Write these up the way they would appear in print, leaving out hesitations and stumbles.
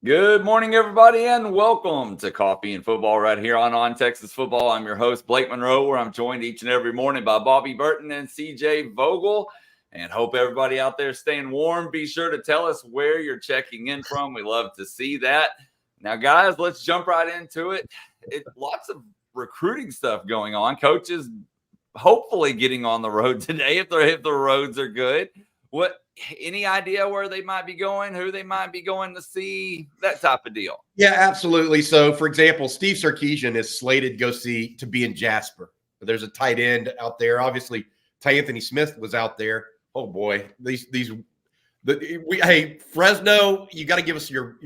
Good morning, everybody, and welcome to Coffee and Football right here on Texas Football. I'm your host, Blake Monroe, where I'm joined each and every morning by Bobby Burton and CJ Vogel. And hope everybody out there is staying warm. Be sure to tell us where you're checking in from. We love to see that. Now, guys, let's jump right into it. Lots of recruiting stuff going on. Coaches hopefully getting on the road today if the roads are good. Any idea where they might be going, who they might be going to see, that type of deal? Yeah, absolutely. So, for example, Steve Sarkisian is slated to be in Jasper. There's a tight end out there. Obviously, Ty Anthony Smith was out there. Oh boy, hey, Fresno, you got to give us your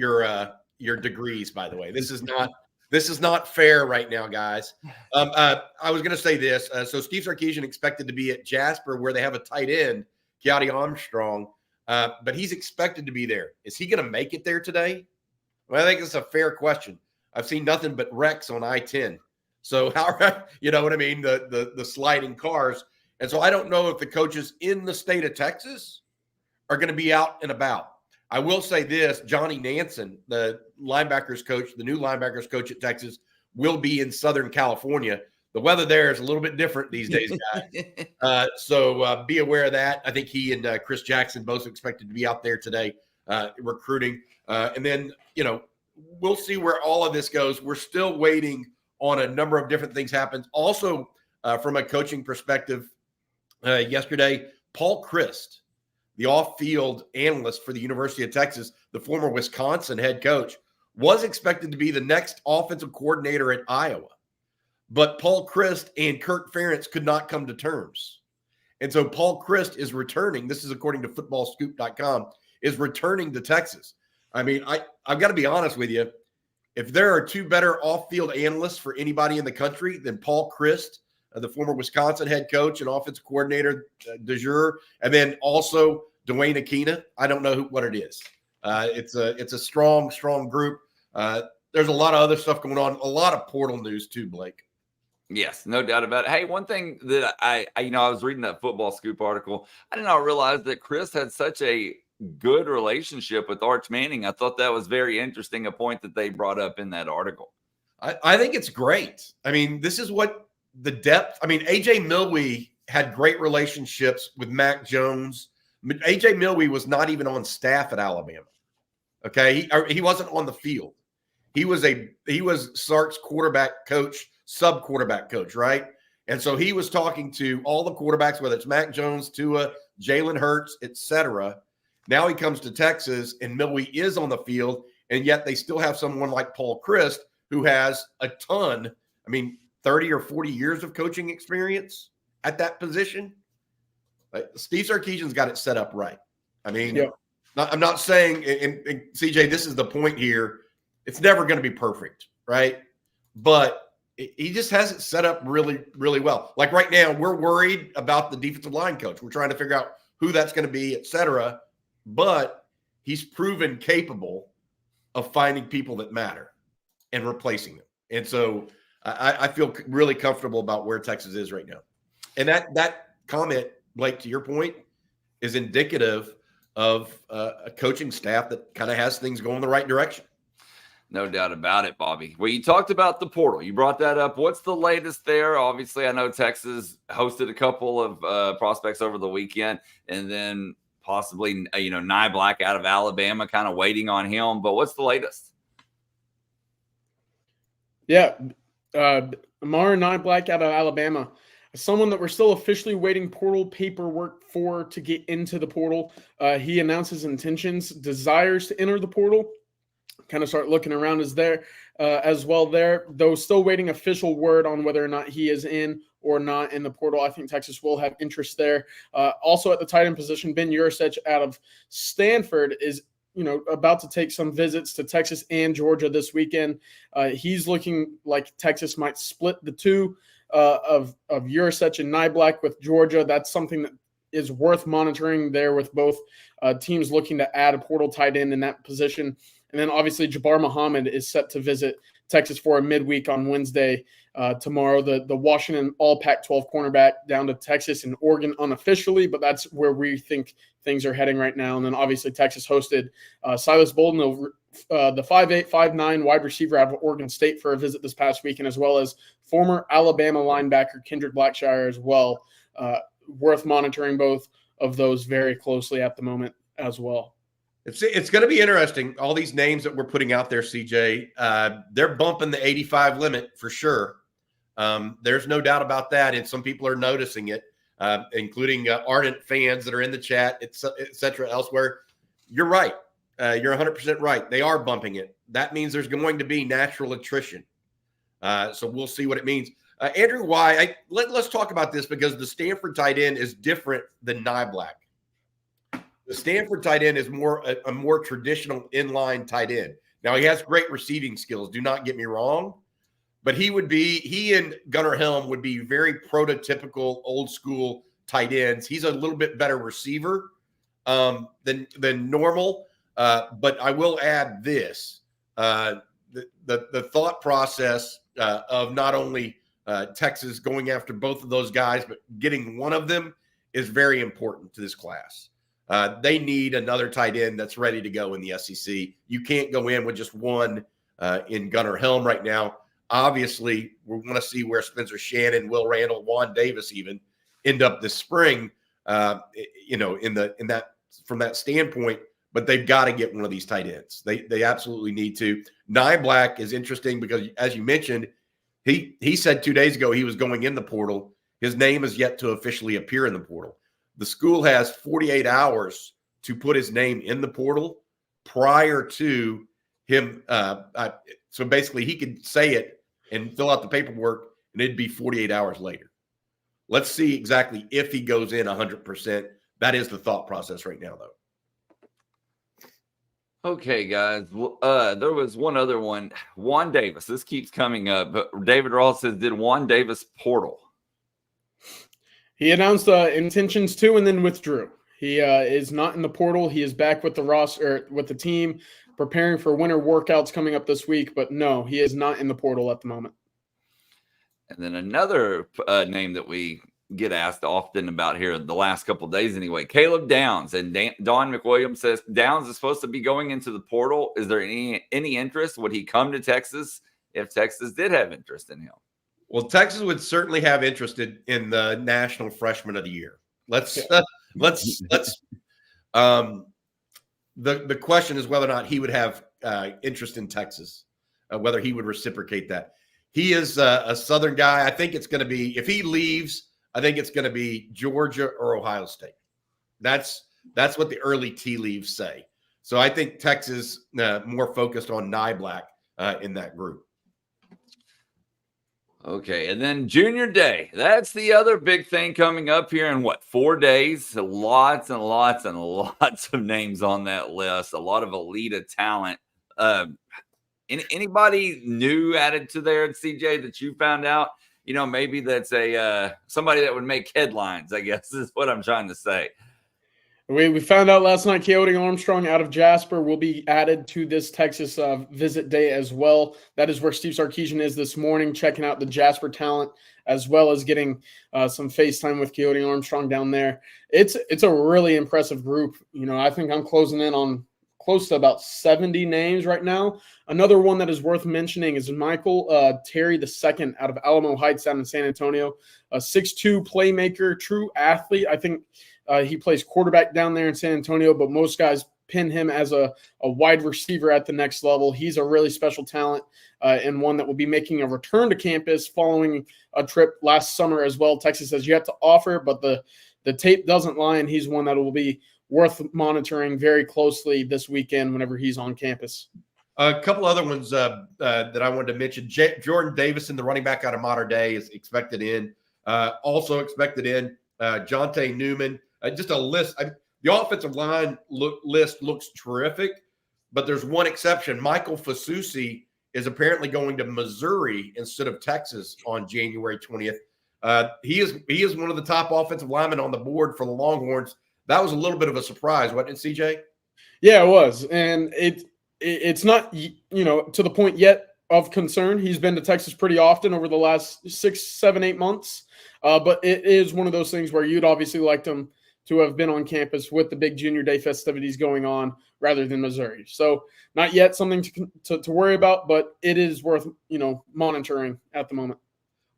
degrees. By the way, this is not fair right now, guys. I was going to say this. So, Steve Sarkisian expected to be at Jasper, where they have a tight end, Keati Armstrong, but he's expected to be there. Is he going to make it there today? Well, I think it's a fair question. I've seen nothing but wrecks on I-10. So how, you know what I mean? The sliding cars. And so I don't know if the coaches in the state of Texas are going to be out and about. I will say this, Johnny Nansen, the new linebackers coach at Texas, will be in Southern California. The weather there is a little bit different these days, guys. So be aware of that. I think he and Chris Jackson both expected to be out there today recruiting. And then, we'll see where all of this goes. We're still waiting on a number of different things happen. Also, from a coaching perspective, yesterday, Paul Chryst, the off-field analyst for the University of Texas, the former Wisconsin head coach, was expected to be the next offensive coordinator at Iowa. But Paul Chryst and Kirk Ferentz could not come to terms. And so Paul Chryst is returning. This is according to footballscoop.com, is returning to Texas. I mean, I've got to be honest with you. If there are two better off-field analysts for anybody in the country than Paul Chryst, the former Wisconsin head coach and offensive coordinator de jure, and then also Dwayne Akina, I don't know what it is. It's a strong group. There's a lot of other stuff going on, a lot of portal news too, Blake. Yes, no doubt about it. Hey, one thing that I was reading that Football Scoop article. I did not realize that Chris had such a good relationship with Arch Manning. I thought that was very interesting, a point that they brought up in that article. I think it's great. I mean, this is what the depth. I mean, AJ Milwee had great relationships with Mac Jones. AJ Milwee was not even on staff at Alabama. Okay, he wasn't on the field. He was Sark's quarterback coach, sub-quarterback coach, right? And so he was talking to all the quarterbacks, whether it's Mac Jones, Tua, Jalen Hurts, etc. Now he comes to Texas, and Milwee is on the field, and yet they still have someone like Paul Chryst who has a ton, 30 or 40 years of coaching experience at that position. Steve Sarkisian's got it set up right. I'm not saying, and CJ, this is the point here, it's never going to be perfect, right? But he just has it set up really, really well. Like right now, we're worried about the defensive line coach. We're trying to figure out who that's going to be, et cetera. But he's proven capable of finding people that matter and replacing them. And so I feel really comfortable about where Texas is right now. And that comment, Blake, to your point, is indicative of a coaching staff that kind of has things going the right direction. No doubt about it, Bobby. Well, you talked about the portal. You brought that up. What's the latest there? Obviously, I know Texas hosted a couple of prospects over the weekend, and then possibly, Nyblack out of Alabama, kind of waiting on him. But what's the latest? Yeah, Amari Nyblack out of Alabama. Someone that we're still officially waiting portal paperwork for to get into the portal. He announced his intentions, desires to enter the portal. Kind of start looking around as well there, though still waiting official word on whether or not he is in or not in the portal. I think Texas will have interest there. Also at the tight end position, Ben Yurcich out of Stanford is about to take some visits to Texas and Georgia this weekend. He's looking like Texas might split the two of Yurcich and Nyblack with Georgia. That's something that is worth monitoring there with both teams looking to add a portal tight end in that position. And then obviously Jabbar Muhammad is set to visit Texas for a midweek on Wednesday tomorrow. The Washington all Pac-12 cornerback down to Texas and Oregon unofficially, but that's where we think things are heading right now. And then obviously Texas hosted Silas Bolden, the 5'8", 5'9" wide receiver out of Oregon State for a visit this past weekend, as well as former Alabama linebacker Kendrick Blackshire as well. Worth monitoring both of those very closely at the moment as well. It's going to be interesting. All these names that we're putting out there, CJ, they're bumping the 85 limit for sure. There's no doubt about that, and some people are noticing it, including ardent fans that are in the chat, et cetera, elsewhere. You're right. You're 100% right. They are bumping it. That means there's going to be natural attrition. So we'll see what it means. Andrew Y, let's talk about this because the Stanford tight end is different than Black. The Stanford tight end is a more traditional inline tight end. Now, he has great receiving skills. Do not get me wrong. But he and Gunnar Helm would be very prototypical old school tight ends. He's a little bit better receiver than normal. But I will add this: the thought process of not only Texas going after both of those guys, but getting one of them is very important to this class. They need another tight end that's ready to go in the SEC. You can't go in with just one in Gunnar Helm right now. Obviously, we want to see where Spencer Shannon, Will Randall, Juan Davis even end up this spring. From that standpoint. But they've got to get one of these tight ends. They absolutely need to. Black is interesting because, as you mentioned, he said 2 days ago he was going in the portal. His name is yet to officially appear in the portal. The school has 48 hours to put his name in the portal prior to him. So basically, he could say it and fill out the paperwork, and it'd be 48 hours later. Let's see exactly if he goes in 100%. That is the thought process right now, though. Okay, guys. There was one other one. Juan Davis. This keeps coming up. But David Ross says, did Juan Davis portal? He announced intentions to and then withdrew. He is not in the portal. He is back with the roster, with the team, preparing for winter workouts coming up this week. But no, he is not in the portal at the moment. And then another name that we get asked often about here the last couple of days anyway, Caleb Downs. And Don McWilliams says Downs is supposed to be going into the portal. Is there any interest? Would he come to Texas if Texas did have interest in him? Well, Texas would certainly have interest in the National Freshman of the Year. The question is whether or not he would have interest in Texas, whether he would reciprocate that. He is a Southern guy. I think it's going to be, if he leaves, I think it's going to be Georgia or Ohio State. That's what the early tea leaves say. So I think Texas more focused on Black in that group. Okay, and then Junior Day. That's the other big thing coming up here in 4 days? Lots and lots and lots of names on that list. A lot of elite talent. Anybody new added to there, CJ, that you found out? Maybe that's somebody that would make headlines, I guess is what I'm trying to say. We found out last night Keoti Armstrong out of Jasper will be added to this Texas visit day as well. That is where Steve Sarkisian is this morning, checking out the Jasper talent, as well as getting some FaceTime with Keoti Armstrong down there. It's a really impressive group. I think I'm closing in on close to about 70 names right now. Another one that is worth mentioning is Michael Terry II out of Alamo Heights down in San Antonio, a 6'2" playmaker, true athlete. I think he plays quarterback down there in San Antonio, but most guys pin him as a wide receiver at the next level. He's a really special talent and one that will be making a return to campus following a trip last summer as well. Texas has yet to offer, but the tape doesn't lie, and he's one that will be worth monitoring very closely this weekend whenever he's on campus. A couple other ones that I wanted to mention. Jordan Davison, the running back out of Mater Dei, is expected in. Also expected in Jonte Newman. Just a list. The offensive line list looks terrific, but there's one exception. Michael Fasusi is apparently going to Missouri instead of Texas on January 20th. He is one of the top offensive linemen on the board for the Longhorns. That was a little bit of a surprise, wasn't it, CJ? Yeah, it was. And it's not, to the point yet of concern. He's been to Texas pretty often over the last 6, 7, 8 months. But it is one of those things where you'd obviously liked him to have been on campus with the big Junior Day festivities going on rather than Missouri. So not yet something to worry about, but it is worth, monitoring at the moment.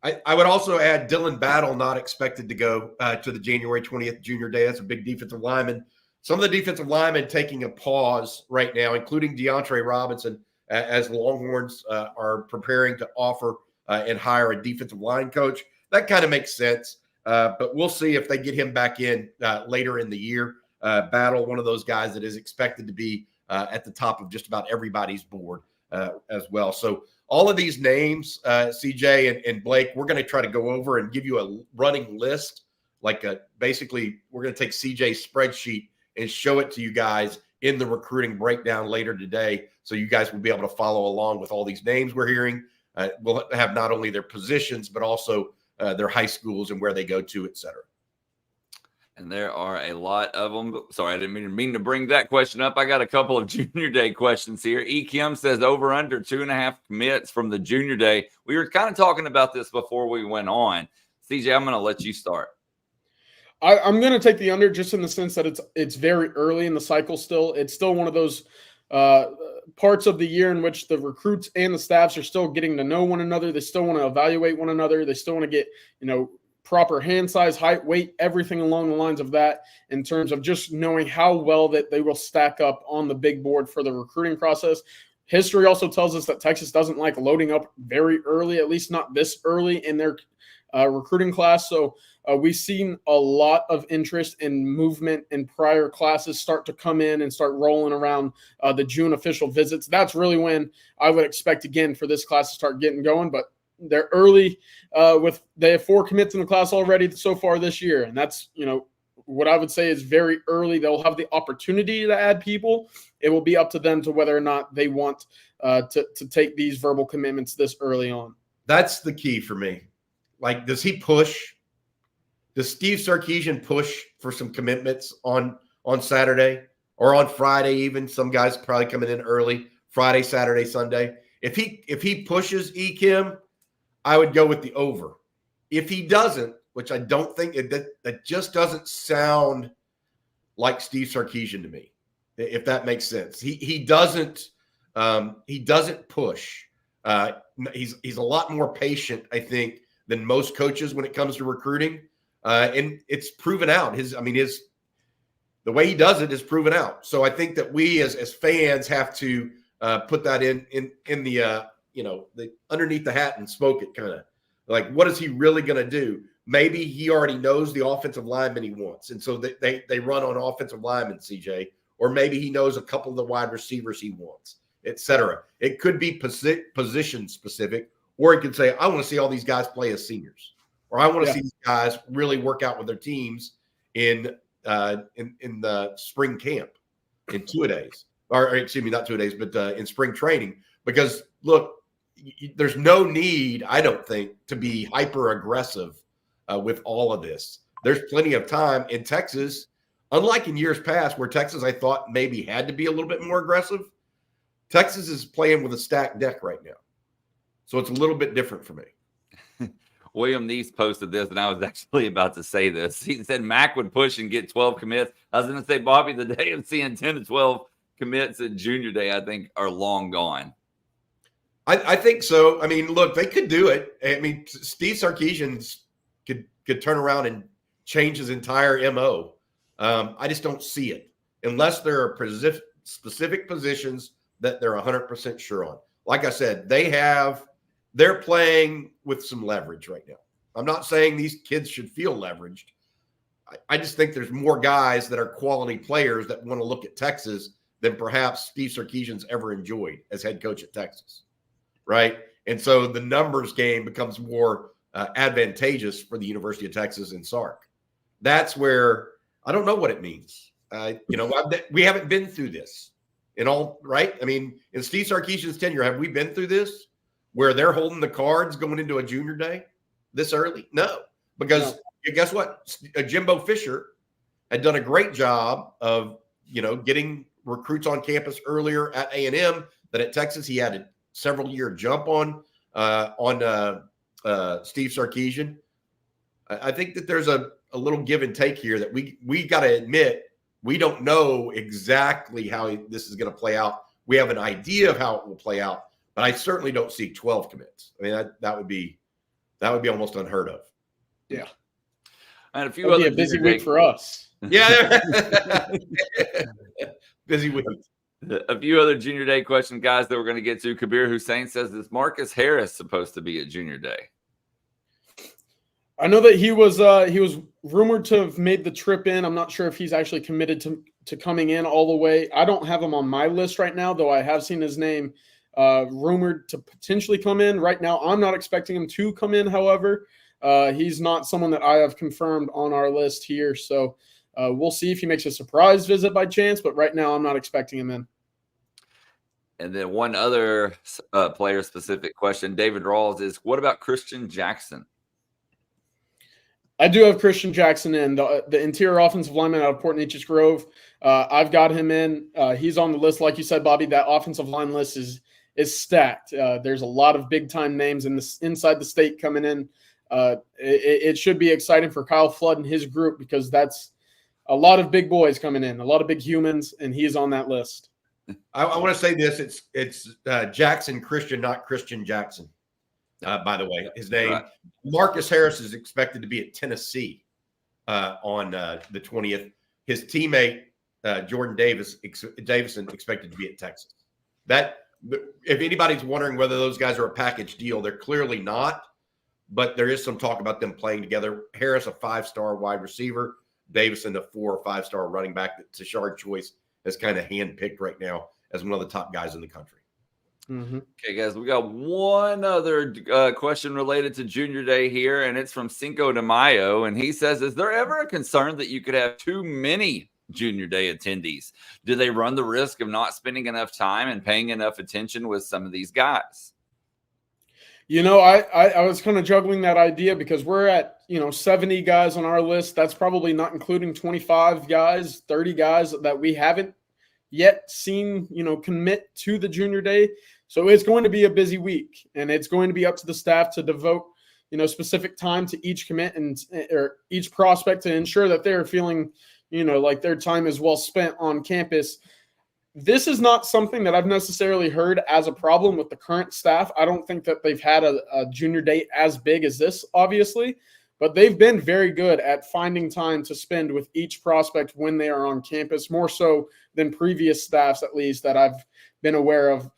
I would also add Dylan Battle not expected to go to the January 20th Junior Day. That's a big defensive lineman. Some of the defensive linemen taking a pause right now, including DeAndre Robinson, as the Longhorns are preparing to offer and hire a defensive line coach. That kind of makes sense, but we'll see if they get him back in later in the year. Battle, one of those guys that is expected to be at the top of just about everybody's board as well. So all of these names, CJ and Blake, we're going to try to go over and give you a running list. Basically, we're going to take CJ's spreadsheet and show it to you guys in the recruiting breakdown later today. So you guys will be able to follow along with all these names we're hearing. We'll have not only their positions, but also their high schools and where they go to, et cetera. And there are a lot of them. Sorry, I didn't mean to bring that question up. I got a couple of Junior Day questions here. E. Kim says over under 2.5 commits from the Junior Day. We were kind of talking about this before we went on. CJ, I'm going to let you start. I'm going to take the under just in the sense that it's very early in the cycle still. It's still one of those parts of the year in which the recruits and the staffs are still getting to know one another. They still want to evaluate one another. They still want to get, proper hand size, height, weight, everything along the lines of that in terms of just knowing how well that they will stack up on the big board for the recruiting process. History also tells us that Texas doesn't like loading up very early, at least not this early in their recruiting class. So we've seen a lot of interest and movement in prior classes start to come in and start rolling around the June official visits. That's really when I would expect, again, for this class to start getting going. But they're early they have 4 commits in the class already so far this year. And that's, what I would say is very early. They'll have the opportunity to add people. It will be up to them to whether or not they want to take these verbal commitments this early on. That's the key for me. Does he push? Does Steve Sarkisian push for some commitments on Saturday or on Friday even? Some guys probably coming in early, Friday, Saturday, Sunday. If he pushes Kim, I would go with the over. If he doesn't, which I don't think, that just doesn't sound like Steve Sarkisian to me, if that makes sense. He doesn't push. He's a lot more patient, I think, than most coaches when it comes to recruiting. And it's proven out. The way he does it is proven out. So I think that we as fans have to put that in the the underneath the hat and smoke it, kind of like, what is he really going to do? Maybe he already knows the offensive lineman he wants, and so they run on offensive linemen, CJ, or maybe he knows a couple of the wide receivers he wants, etc. It could be position specific, or he could say, I want to see all these guys play as seniors, or I want to see these guys really work out with their teams in the spring camp in 2 days, or excuse me, not 2 days, but in spring training. Because look, there's no need, I don't think, to be hyper aggressive with all of this. There's plenty of time in Texas, unlike in years past where Texas, I thought, maybe had to be a little bit more aggressive. Texas is playing with a stacked deck right now. So it's a little bit different for me. William Neese posted this, and I was actually about to say this. He said Mac would push and get 12 commits. I was going to say, Bobby, the day of seeing 10 to 12 commits at Junior Day, I think, are long gone. I think so. I mean, look, they could do it. I mean, Steve Sarkisian could turn around and change his entire MO. I just don't see it unless there are specific positions that they're 100% sure on. Like I said, they're playing with some leverage right now. I'm not saying these kids should feel leveraged. I just think there's more guys that are quality players that want to look at Texas than perhaps Steve Sarkisian's ever enjoyed as head coach at Texas. Right. And so the numbers game becomes more advantageous for the University of Texas and Sark. That's where I don't know what it means. We haven't been through this in all, right? I mean, in Steve Sarkisian's tenure, have we been through this where they're holding the cards going into a Junior Day this early? No, because guess what? Jimbo Fisher had done a great job of, getting recruits on campus earlier at A&M than at Texas. He had several year jump on Steve Sarkisian. I think that there's a little give and take here that we got to admit we don't know exactly how this is going to play out. We have an idea of how it will play out, but I certainly don't see 12 commits. I mean, that would be almost unheard of. Yeah. And a few other busy week for us. Yeah. Busy week. A few other junior day questions, guys, that we're going to get to. Kabir Hussein says, is Marcus Harris supposed to be at junior day? I know that he was rumored to have made the trip in. I'm not sure if he's actually committed to coming in all the way. I don't have him on my list right now, though I have seen his name rumored to potentially come in. Right now, I'm not expecting him to come in, however. He's not someone that I have confirmed on our list here. So we'll see if he makes a surprise visit by chance, but right now I'm not expecting him in. And then one other player-specific question, David Rawls, is what about Christian Jackson? I do have Christian Jackson in, the interior offensive lineman out of Port Neches Grove. I've got him in. He's on the list. Like you said, Bobby, that offensive line list is stacked. There's a lot of big-time names inside the state coming in. It should be exciting for Kyle Flood and his group because that's a lot of big boys coming in, a lot of big humans, and he's on that list. I want to say this. It's Jackson Christian, not Christian Jackson. By the way, his name. Right. Marcus Harris is expected to be at Tennessee on the 20th. His teammate, Jordan Davison, expected to be at Texas. That, if anybody's wondering whether those guys are a package deal, they're clearly not. But there is some talk about them playing together. Harris, a 5-star wide receiver. Davison, a 4 or 5-star running back that Tashard Choice has kind of handpicked right now as one of the top guys in the country. Mm-hmm. Okay, guys, we got one other question related to Junior Day here, and it's from Cinco de Mayo, and he says, is there ever a concern that you could have too many Junior Day attendees? Do they run the risk of not spending enough time and paying enough attention with some of these guys? You know, I was kind of juggling that idea because we're at, 70 guys on our list. That's probably not including 25 guys, 30 guys that we haven't yet seen, commit to the Junior Day. So it's going to be a busy week, and it's going to be up to the staff to devote, specific time to each commit or each prospect to ensure that they're feeling, like their time is well spent on campus. This is not something that I've necessarily heard as a problem with the current staff. I don't think that they've had a Junior Day as big as this, obviously, but they've been very good at finding time to spend with each prospect when they are on campus, more so than previous staffs, at least, that I've been aware of.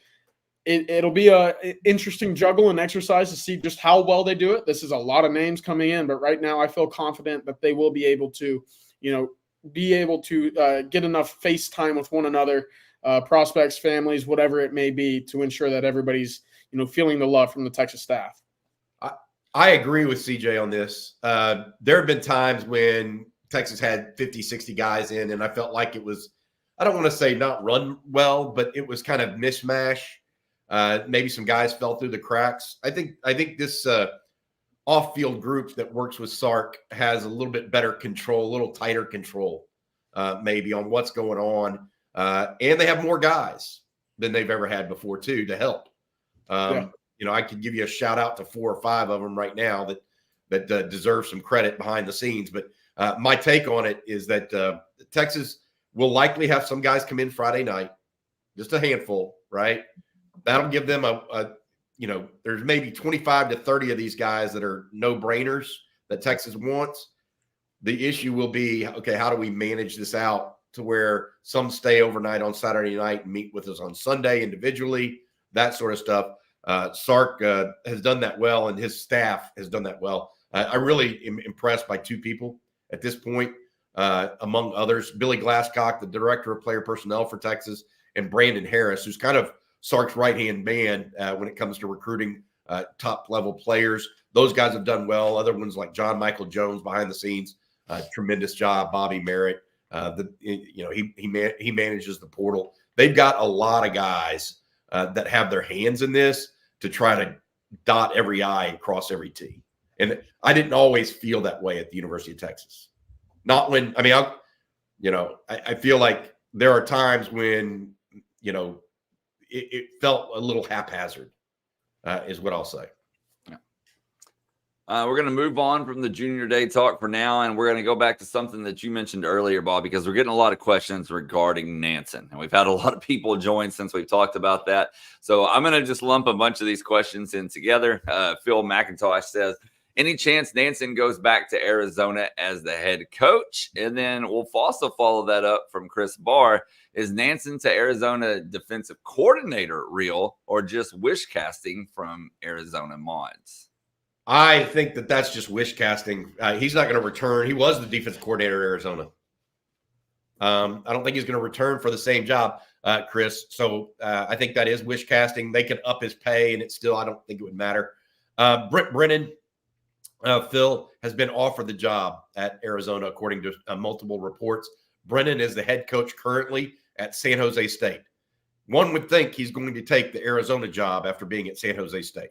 It'll be an interesting juggle and exercise to see just how well they do it. This is a lot of names coming in, but right now I feel confident that they will be able to, get enough face time with one another, prospects, families, whatever it may be, to ensure that everybody's, feeling the love from the Texas staff. I agree with CJ on this. There have been times when Texas had 50, 60 guys in, and I felt like it was, I don't want to say not run well, but it was kind of mishmash. Maybe some guys fell through the cracks. I think this off-field group that works with Sark has a little bit better control, a little tighter control, maybe on what's going on. And they have more guys than they've ever had before too to help. I could give you a shout out to 4 or 5 of them right now that deserve some credit behind the scenes. But my take on it is that Texas will likely have some guys come in Friday night, just a handful, right? That'll give them there's maybe 25 to 30 of these guys that are no-brainers that Texas wants. The issue will be, okay, how do we manage this out to where some stay overnight on Saturday night and meet with us on Sunday individually, that sort of stuff. Sark has done that well, and his staff has done that well. I really am impressed by 2 people at this point, among others, Billy Glasscock, the director of player personnel for Texas, and Brandon Harris, who's kind of Sark's right-hand man when it comes to recruiting top-level players. Those guys have done well. Other ones like John Michael Jones behind the scenes, tremendous job. Bobby Merritt, he manages the portal. They've got a lot of guys that have their hands in this to try to dot every I and cross every T. And I didn't always feel that way at the University of Texas. Not when, I feel like there are times when, it felt a little haphazard. is what I'll say. We're going to move on from the junior day talk for now, and we're going to go back to something that you mentioned earlier, Bob, because we're getting a lot of questions regarding Nansen, and we've had a lot of people join since we've talked about that. So I'm going to just lump a bunch of these questions in together. Phil McIntosh says, any chance Nansen goes back to Arizona as the head coach? And then we'll also follow that up from Chris Barr. Is Nansen to Arizona defensive coordinator real, or just wish casting from Arizona mods? I think that's just wish casting. He's not going to return. He was the defensive coordinator at Arizona. I don't think he's going to return for the same job, Chris. So I think that is wish casting. They could up his pay, and I don't think it would matter. Brent Brennan, Phil, has been offered the job at Arizona, according to multiple reports. Brennan is the head coach currently at San Jose State. One would think he's going to take the Arizona job after being at San Jose State.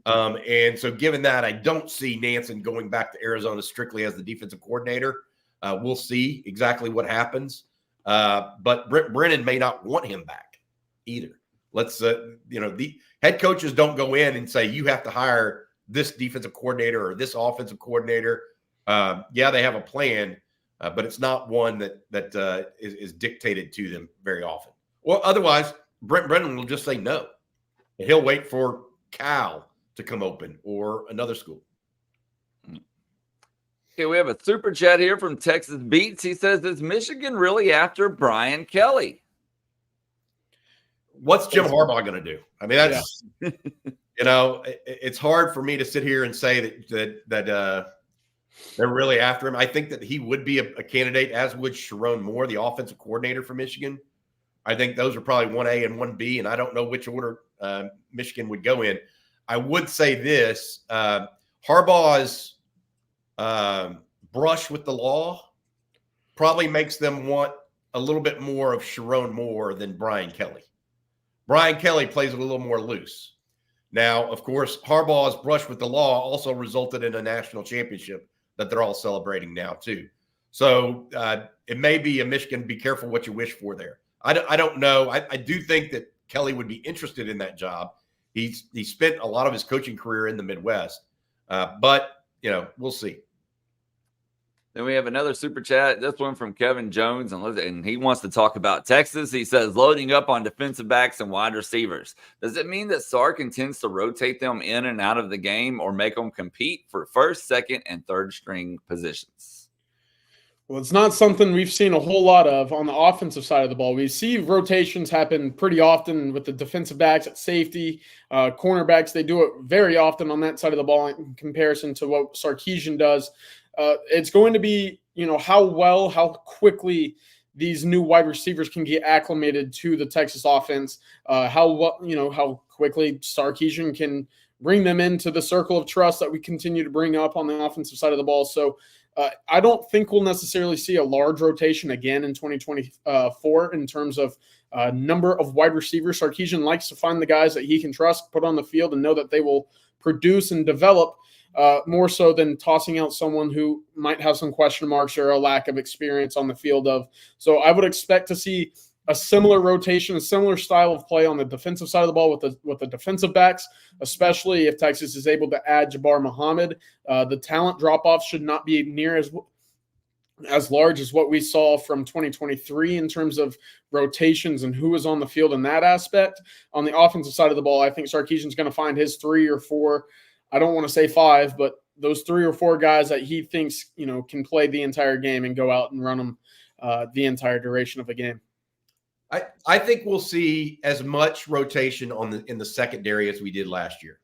And so given that, I don't see Nansen going back to Arizona strictly as the defensive coordinator. We'll see exactly what happens. But Brennan may not want him back either. The head coaches don't go in and say, you have to hire this defensive coordinator or this offensive coordinator. Yeah, they have a plan, but it's not one that is dictated to them very often. Well, otherwise, Brennan will just say no. And he'll wait for Cal to come open or another school. Okay, we have a super chat here from Texas Beats. He says, is Michigan really after Brian Kelly? What's Jim Harbaugh going to do? I mean, that's, it's hard for me to sit here and say that they're really after him. I think that he would be a candidate, as would Sharon Moore, the offensive coordinator for Michigan. I think those are probably 1A and 1B, and I don't know which order Michigan would go in. I would say this, Harbaugh's brush with the law probably makes them want a little bit more of Sharon Moore than Brian Kelly. Brian Kelly plays it a little more loose. Now, of course, Harbaugh's brush with the law also resulted in a national championship that they're all celebrating now too. So it may be a Michigan, be careful what you wish for there. I don't know. I do think that Kelly would be interested in that job. He spent a lot of his coaching career in the Midwest, but we'll see. Then we have another super chat. This one from Kevin Jones, and he wants to talk about Texas. He says, loading up on defensive backs and wide receivers. Does it mean that Sark intends to rotate them in and out of the game, or make them compete for first, second, and third string positions? Well, it's not something we've seen a whole lot of on the offensive side of the ball. We see rotations happen pretty often with the defensive backs at safety, cornerbacks. They do it very often on that side of the ball in comparison to what Sarkisian does. It's going to be, how quickly these new wide receivers can get acclimated to the Texas offense, how quickly Sarkisian can bring them into the circle of trust that we continue to bring up on the offensive side of the ball. So I don't think we'll necessarily see a large rotation again in 2024 in terms of number of wide receivers. Sarkisian likes to find the guys that he can trust, put on the field, and know that they will produce and develop more so than tossing out someone who might have some question marks or a lack of experience on the field of. So I would expect to see a similar rotation, a similar style of play on the defensive side of the ball with the defensive backs, especially if Texas is able to add Jabbar Muhammad. The talent drop-off should not be near as large as what we saw from 2023 in terms of rotations and who was on the field in that aspect. On the offensive side of the ball, I think Sarkisian's going to find his 3 or 4, I don't want to say 5, but those 3 or 4 guys that he thinks, can play the entire game and go out and run them the entire duration of the game. I think we'll see as much rotation in the secondary as we did last year,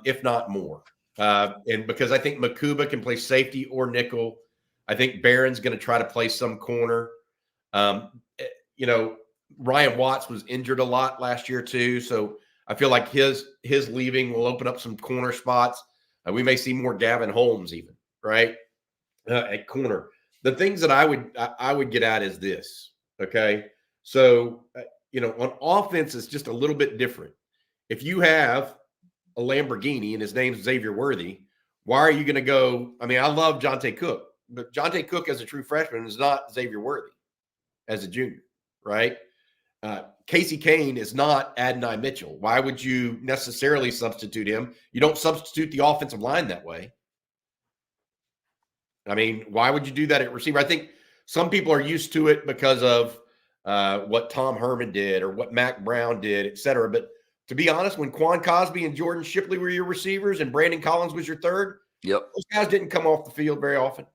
if not more. And because I think Makuba can play safety or nickel. I think Barron's going to try to play some corner. Ryan Watts was injured a lot last year too, so I feel like his leaving will open up some corner spots. We may see more Gavin Holmes even, right, at corner. The things that I would get at is this. Okay. So, on offense, it's just a little bit different. If you have a Lamborghini and his name's Xavier Worthy, why are you going to go? I mean, I love Jonte Cook, but Jonte Cook as a true freshman is not Xavier Worthy as a junior, right? Casey Kane is not Adonai Mitchell. Why would you necessarily substitute him? You don't substitute the offensive line that way. I mean, why would you do that at receiver? I think some people are used to it because of what Tom Herman did or what Mac Brown did, et cetera. But to be honest, when Quan Cosby and Jordan Shipley were your receivers and Brandon Collins was your third, those guys didn't come off the field very often.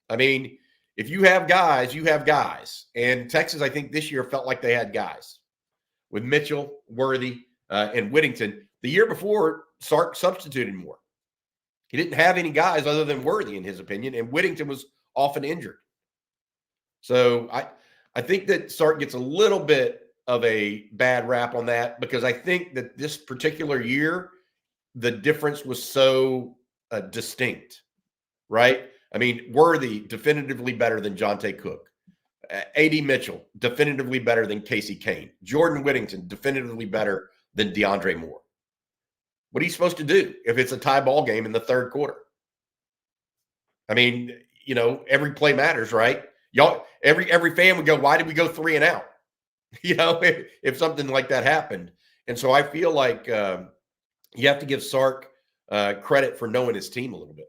I mean, if you have guys, you have guys. And Texas, I think this year felt like they had guys with Mitchell, Worthy, and Whittington. The year before, Sark substituted more. He didn't have any guys other than Worthy, in his opinion, and Whittington was often injured. So I think that Sark gets a little bit of a bad rap on that because I think that this particular year, the difference was so distinct, right? I mean, Worthy, definitively better than Jonte Cook. A.D. Mitchell, definitively better than Casey Kane. Jordan Whittington, definitively better than DeAndre Moore. What are you supposed to do if it's a tie ball game in the third quarter? I mean, you know, every play matters, right? Y'all, every fan would go, why did we go 3 and out? You know, if something like that happened. And so I feel like you have to give Sark credit for knowing his team a little bit.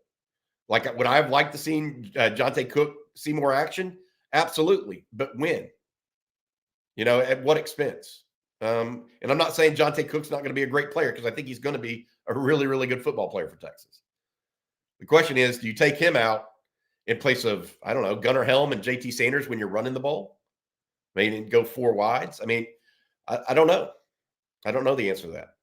Like, would I have liked to see Jonte Cook see more action? Absolutely. But when? You know, at what expense? And I'm not saying Jonte Cook's not going to be a great player because I think he's going to be a really, really good football player for Texas. The question is, do you take him out in place of, I don't know, Gunnar Helm and JT Sanders when you're running the ball? I mean, go 4 wides? I mean, I don't know. I don't know the answer to that.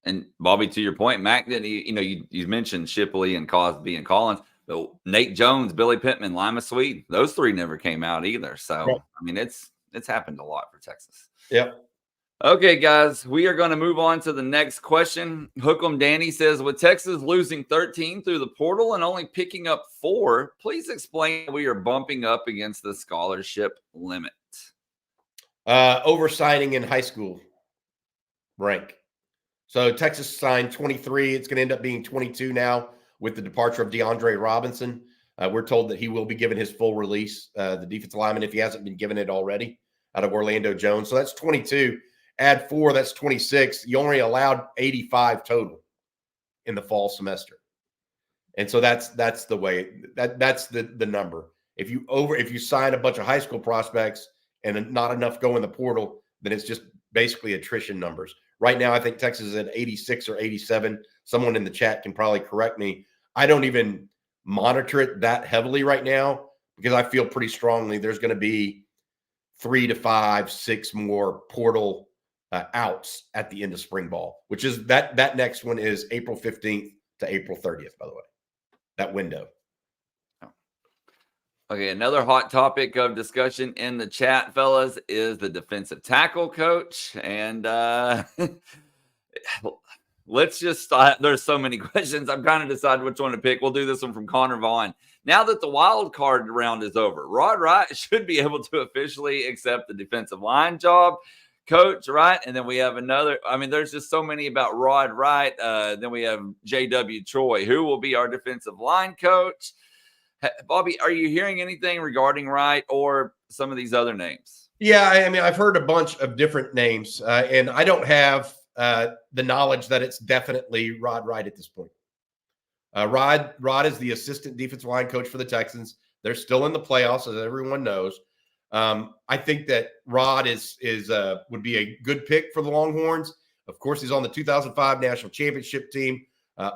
And Bobby, to your point, Mac, you mentioned Shipley and Cosby and Collins, but Nate Jones, Billy Pittman, Lima Swede, those 3 never came out either. So, right. I mean, it's happened a lot for Texas. Yep. Okay, guys, we are going to move on to the next question. Hook'em Danny says, with Texas losing 13 through the portal and only picking up 4, please explain how we are bumping up against the scholarship limit. Oversigning in high school rank. So Texas signed 23. It's going to end up being 22 now with the departure of DeAndre Robinson. We're told that he will be given his full release, the defensive lineman, if he hasn't been given it already, out of Orlando Jones. So that's 22. Add 4, that's 26. You only allowed 85 total in the fall semester. And so that's the way that's the number. If you sign a bunch of high school prospects and not enough go in the portal, then it's just basically attrition numbers. Right now, I think Texas is at 86 or 87. Someone in the chat can probably correct me. I don't even monitor it that heavily right now because I feel pretty strongly there's going to be 3 to 5, 6 more portal outs at the end of spring ball, which is that next one is April 15th to April 30th, by the way, that window. Okay, another hot topic of discussion in the chat, fellas, is the defensive tackle coach. And let's just start. There's so many questions. I'm kind of deciding which one to pick. We'll do this one from Connor Vaughn. Now that the wild card round is over, Rod Wright should be able to officially accept the defensive line job coach, right? And then we have another. I mean, there's just so many about Rod Wright. Then we have J.W. Troy, who will be our defensive line coach. Bobby, are you hearing anything regarding Wright or some of these other names? Yeah, I mean, I've heard a bunch of different names, and I don't have the knowledge that it's definitely Rod Wright at this point. Rod is the assistant defensive line coach for the Texans. They're still in the playoffs, as everyone knows. I think that Rod would be a good pick for the Longhorns. Of course, he's on the 2005 national championship team.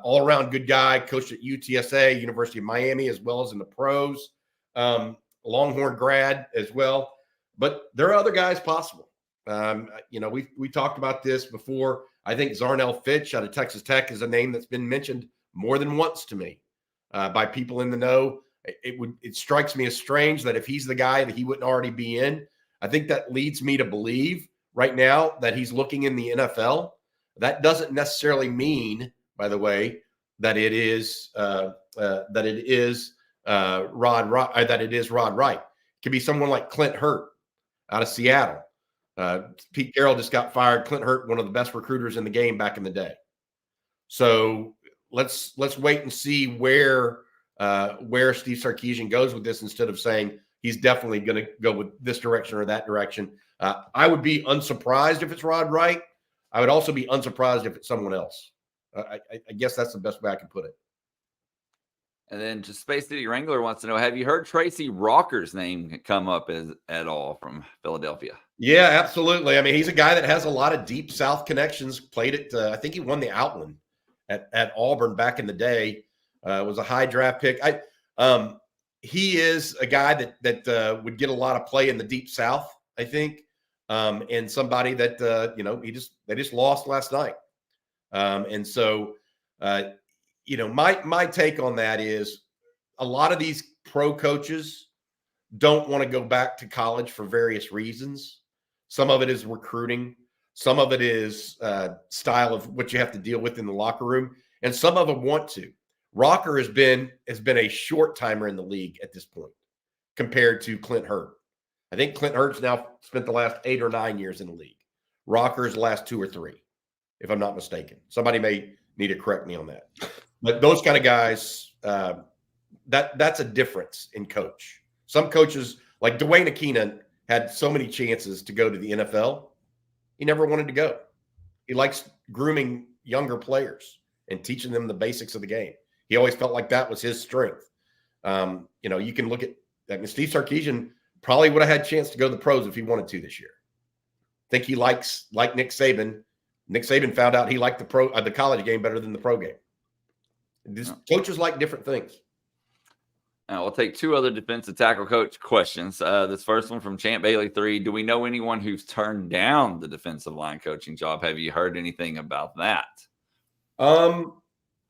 All-around good guy, coached at UTSA, University of Miami, as well as in the pros. Longhorn grad as well. But there are other guys possible. We talked about this before. I think Zarnell Fitch out of Texas Tech is a name that's been mentioned more than once to me by people in the know. It strikes me as strange that if he's the guy that he wouldn't already be in. I think that leads me to believe right now that he's looking in the NFL. That doesn't necessarily mean, by the way, that it is Rod Wright. It could be someone like Clint Hurt out of Seattle. Pete Carroll just got fired. Clint Hurt, one of the best recruiters in the game back in the day. So let's wait and see where Steve Sarkisian goes with this instead of saying, he's definitely going to go with this direction or that direction. I would be unsurprised if it's Rod Wright. I would also be unsurprised if it's someone else. I guess that's the best way I can put it. And then just Space City Wrangler wants to know, have you heard Tracy Rocker's name come up at all from Philadelphia? Yeah, absolutely. I mean, he's a guy that has a lot of deep South connections. Played it. I think he won the Outland at Auburn back in the day. Was a high draft pick. He is a guy that would get a lot of play in the deep South, I think, and somebody that they just lost last night. And so, my take on that is a lot of these pro coaches don't want to go back to college for various reasons. Some of it is recruiting. Some of it is style of what you have to deal with in the locker room. And some of them want to. Rocker has been a short timer in the league at this point compared to Clint Hurtt. I think Clint Hurtt's now spent the last 8 or 9 years in the league. Rocker's the last 2 or 3, if I'm not mistaken. Somebody may need to correct me on that. But those kind of guys, that's a difference in coach. Some coaches, like Dwayne Akina, had so many chances to go to the NFL. He never wanted to go. He likes grooming younger players and teaching them the basics of the game. He always felt like that was his strength. You can look at Steve Sarkisian probably would have had a chance to go to the pros if he wanted to this year. I think he like Nick Saban. Nick Saban found out he liked the college game better than the pro game. Coaches like different things. Now we'll take 2 other defensive tackle coach questions. This first one from Champ Bailey 3. Do we know anyone who's turned down the defensive line coaching job? Have you heard anything about that?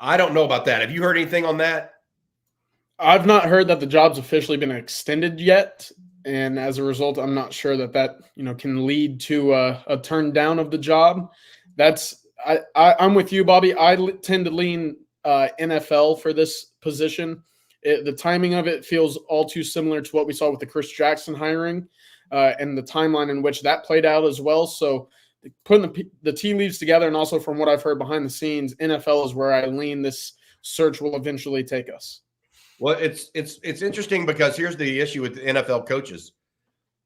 I don't know about that. Have you heard anything on that? I've not heard that the job's officially been extended yet. And as a result, I'm not sure that can lead to a turn down of the job. I'm with you, Bobby. I tend to lean NFL for this position. The timing of it feels all too similar to what we saw with the Chris Jackson hiring and the timeline in which that played out as well. So putting the tea leaves together, and also from what I've heard behind the scenes, NFL is where I lean this search will eventually take us. Well, it's interesting because here's the issue with the NFL coaches.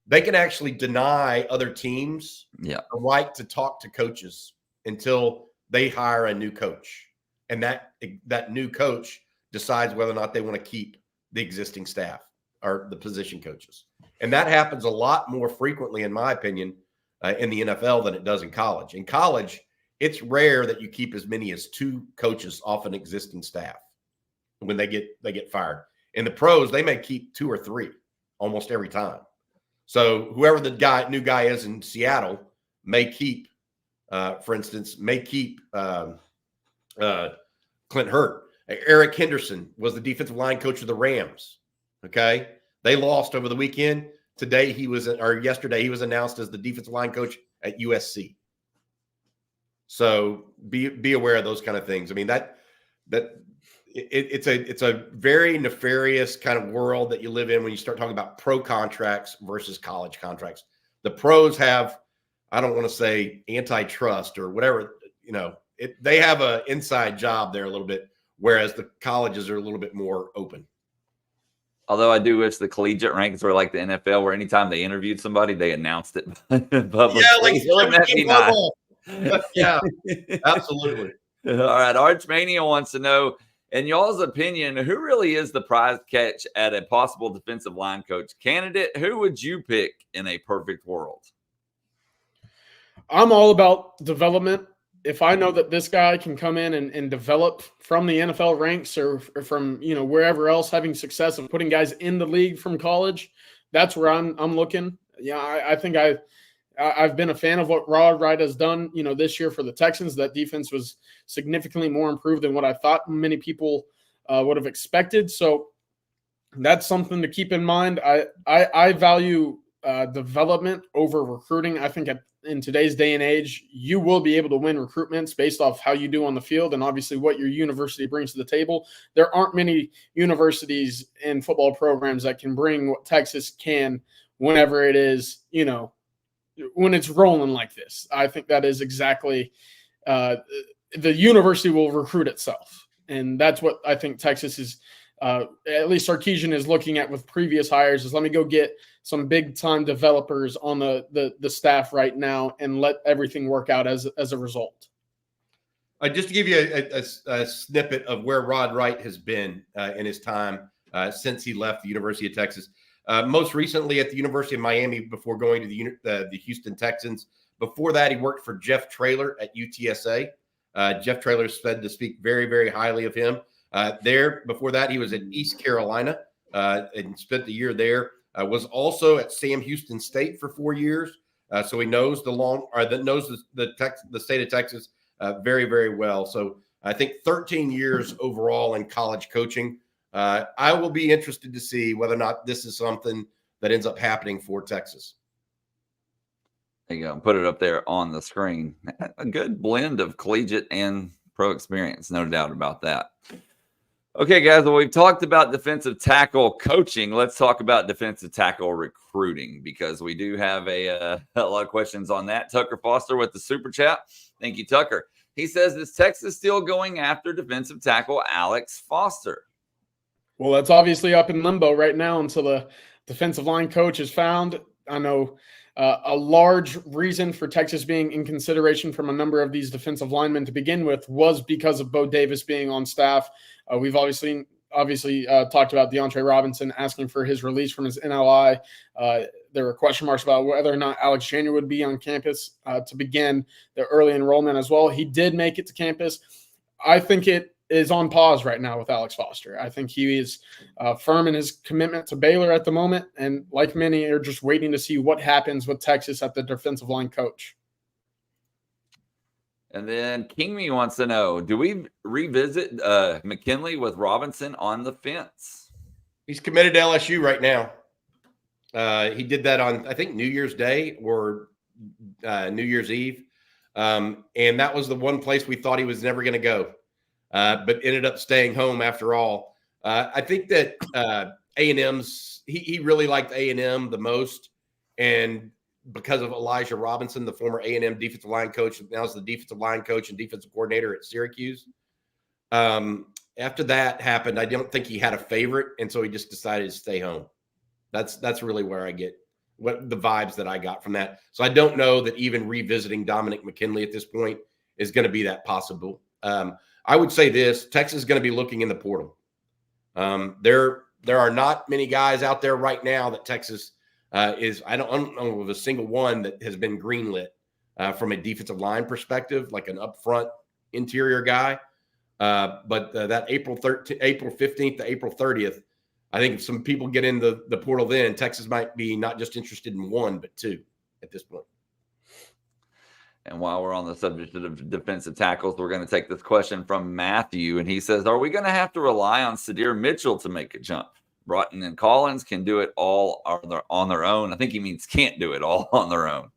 They can actually deny other teams the right to talk to coaches until they hire a new coach. And that new coach decides whether or not they want to keep the existing staff or the position coaches. And that happens a lot more frequently, in my opinion, in the NFL than it does in college. In college, it's rare that you keep as many as 2 coaches off an existing staff when they get fired. In the pros, they may keep 2 or 3 almost every time. So whoever the new guy is in Seattle may keep, for instance, Clint Hurtt. Eric Henderson was the defensive line coach of the Rams. Okay. They lost over the weekend. Yesterday, he was announced as the defensive line coach at USC. So be aware of those kind of things. I mean, it's a very nefarious kind of world that you live in when you start talking about pro contracts versus college contracts. The pros have, I don't want to say antitrust or whatever, they have an inside job there a little bit, whereas the colleges are a little bit more open. Although I do wish the collegiate rankings were like the NFL, where anytime they interviewed somebody, they announced it publicly. Yeah, like wouldn't that be nice? Yeah, absolutely. All right, Archmania wants to know, in y'all's opinion, who really is the prize catch at a possible defensive line coach candidate? Who would you pick in a perfect world? I'm all about development. If I know that this guy can come in and develop from the NFL ranks or from wherever else, having success of putting guys in the league from college, that's where I'm looking. Yeah, I think I've been a fan of what Rod Wright has done. This year for the Texans, that defense was significantly more improved than what I thought many people would have expected. So that's something to keep in mind. I value development over recruiting. I think in today's day and age, you will be able to win recruitments based off how you do on the field and obviously what your university brings to the table. There aren't many universities and football programs that can bring what Texas can whenever it is, when it's rolling like this. I think that is exactly the university will recruit itself. And that's what I think Texas is at least Sarkisian is looking at with previous hires, is let me go get some big-time developers on the staff right now and let everything work out as a result. Just to give you a snippet of where Rod Wright has been in his time since he left the University of Texas. Most recently at the University of Miami before going to the Houston Texans. Before that, he worked for Jeff Traylor at UTSA. Jeff Traylor said to speak very, very highly of him. Before that, he was at East Carolina and spent the year there. Was also at Sam Houston State for 4 years. So he knows the state of Texas very, very well. So I think 13 years overall in college coaching. I will be interested to see whether or not this is something that ends up happening for Texas. There you go. Put it up there on the screen. A good blend of collegiate and pro experience, no doubt about that. Okay, guys, well, we've talked about defensive tackle coaching. Let's talk about defensive tackle recruiting because we do have a lot of questions on that. Tucker Foster with the super chat. Thank you, Tucker. He says, is Texas still going after defensive tackle Alex Foster? Well, that's obviously up in limbo right now until the defensive line coach is found. I know a large reason for Texas being in consideration from a number of these defensive linemen to begin with was because of Bo Davis being on staff. We've obviously talked about DeAndre Robinson asking for his release from his NLI. There were question marks about whether or not Alex January would be on campus to begin the early enrollment as well. He did make it to campus. I think it is on pause right now with Alex Foster. I think he is firm in his commitment to Baylor at the moment, and like many are just waiting to see what happens with Texas at the defensive line coach. And then Kingme wants to know, do we revisit McKinley with Robinson on the fence? He's committed to LSU right now. He did that on, I think, New Year's Day or New Year's Eve. And that was the one place we thought he was never going to go. But ended up staying home after all. I think that A&M's he really liked A&M the most, and because of Elijah Robinson, the former A&M defensive line coach, now is the defensive line coach and defensive coordinator at Syracuse. After that happened, I don't think he had a favorite, and so he just decided to stay home. That's really where I get what the vibes that I got from that. So I don't know that even revisiting Dominic McKinley at this point is going to be that possible. I would say this: Texas is going to be looking in the portal. There are not many guys out there right now that Texas is. I don't know of a single one that has been greenlit from a defensive line perspective, like an upfront interior guy. But that April 15th to April 30th, I think if some people get in the portal, then Texas might be not just interested in one, but two at this point. And while we're on the subject of defensive tackles, we're going to take this question from Matthew. And he says, are we going to have to rely on Sadir Mitchell to make a jump? Broughton and Collins can do it all on their own. I think he means can't do it all on their own.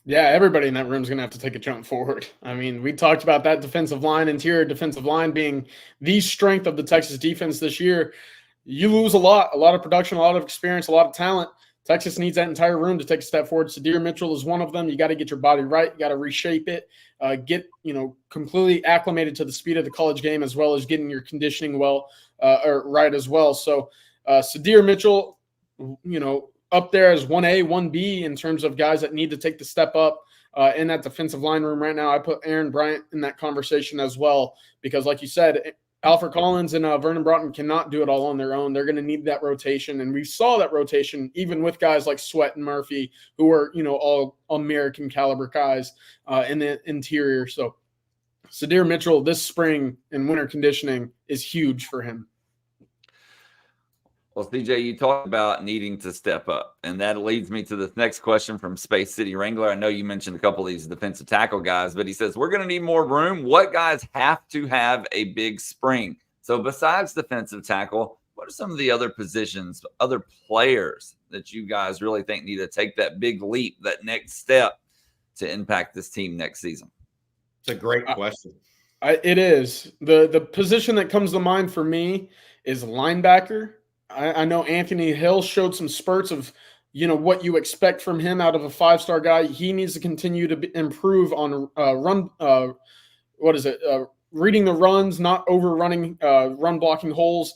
Yeah, everybody in that room is going to have to take a jump forward. I mean, we talked about that defensive line, interior defensive line being the strength of the Texas defense this year. You lose a lot of production, a lot of experience, a lot of talent. Texas needs that entire room to take a step forward. Sadir Mitchell is one of them. You got to get your body right. You got to reshape it, get completely acclimated to the speed of the college game, as well as getting your conditioning right as well. So Sadir Mitchell, up there as 1A, 1B in terms of guys that need to take the step up in that defensive line room right now. I put Aaron Bryant in that conversation as well because, like you said, Alfred Collins and Vernon Broughton cannot do it all on their own. They're going to need that rotation, and we saw that rotation even with guys like Sweat and Murphy, who are all American caliber guys in the interior. So Sadir Mitchell this spring in winter conditioning is huge for him. Well, CJ, you talked about needing to step up, and that leads me to the next question from Space City Wrangler. I know you mentioned a couple of these defensive tackle guys, but he says, we're going to need more room. What guys have to have a big spring? So besides defensive tackle, what are some of the other positions, other players that you guys really think need to take that big leap, that next step to impact this team next season? It's a great question. It is. The position that comes to mind for me is linebacker. I know Anthony Hill showed some spurts of, what you expect from him out of a five-star guy. He needs to continue to improve on reading the runs, not overrunning run blocking holes,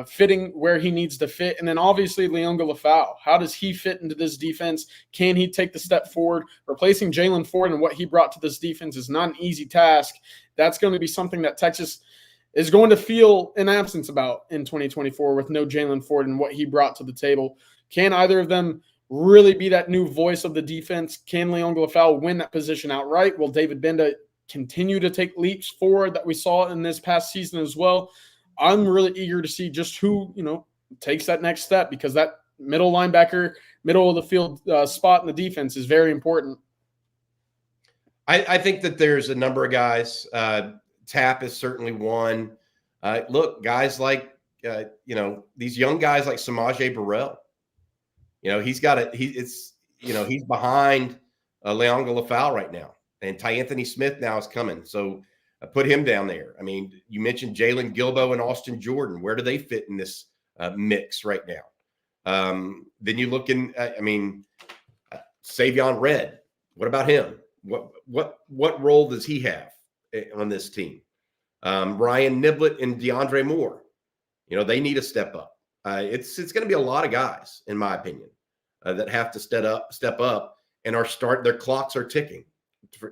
fitting where he needs to fit. And then obviously Leonga Lafau. How does he fit into this defense? Can he take the step forward? Replacing Jalen Ford and what he brought to this defense is not an easy task. That's going to be something that Texas is going to feel an absence about in 2024 with no Jalen Ford and what he brought to the table. Can either of them really be that new voice of the defense? Can Leonga Lafau win that position outright? Will David Benda continue to take leaps forward that we saw in this past season as well? I'm really eager to see just who, takes that next step, because that middle linebacker, middle of the field spot in the defense is very important. I think that there's a number of guys. Tap is certainly one. Look, guys like, these young guys like Samaje Burrell. He's behind Leonga Lafau right now. And Anthony Smith now is coming. So put him down there. I mean, you mentioned Jalen Gilbo and Austin Jordan. Where do they fit in this mix right now? Then you look in, Savion Red. What about him? What role does he have on this team? Ryan Niblett and DeAndre Moore. They need to step up. It's going to be a lot of guys, in my opinion, that have to step up, and their clocks are ticking,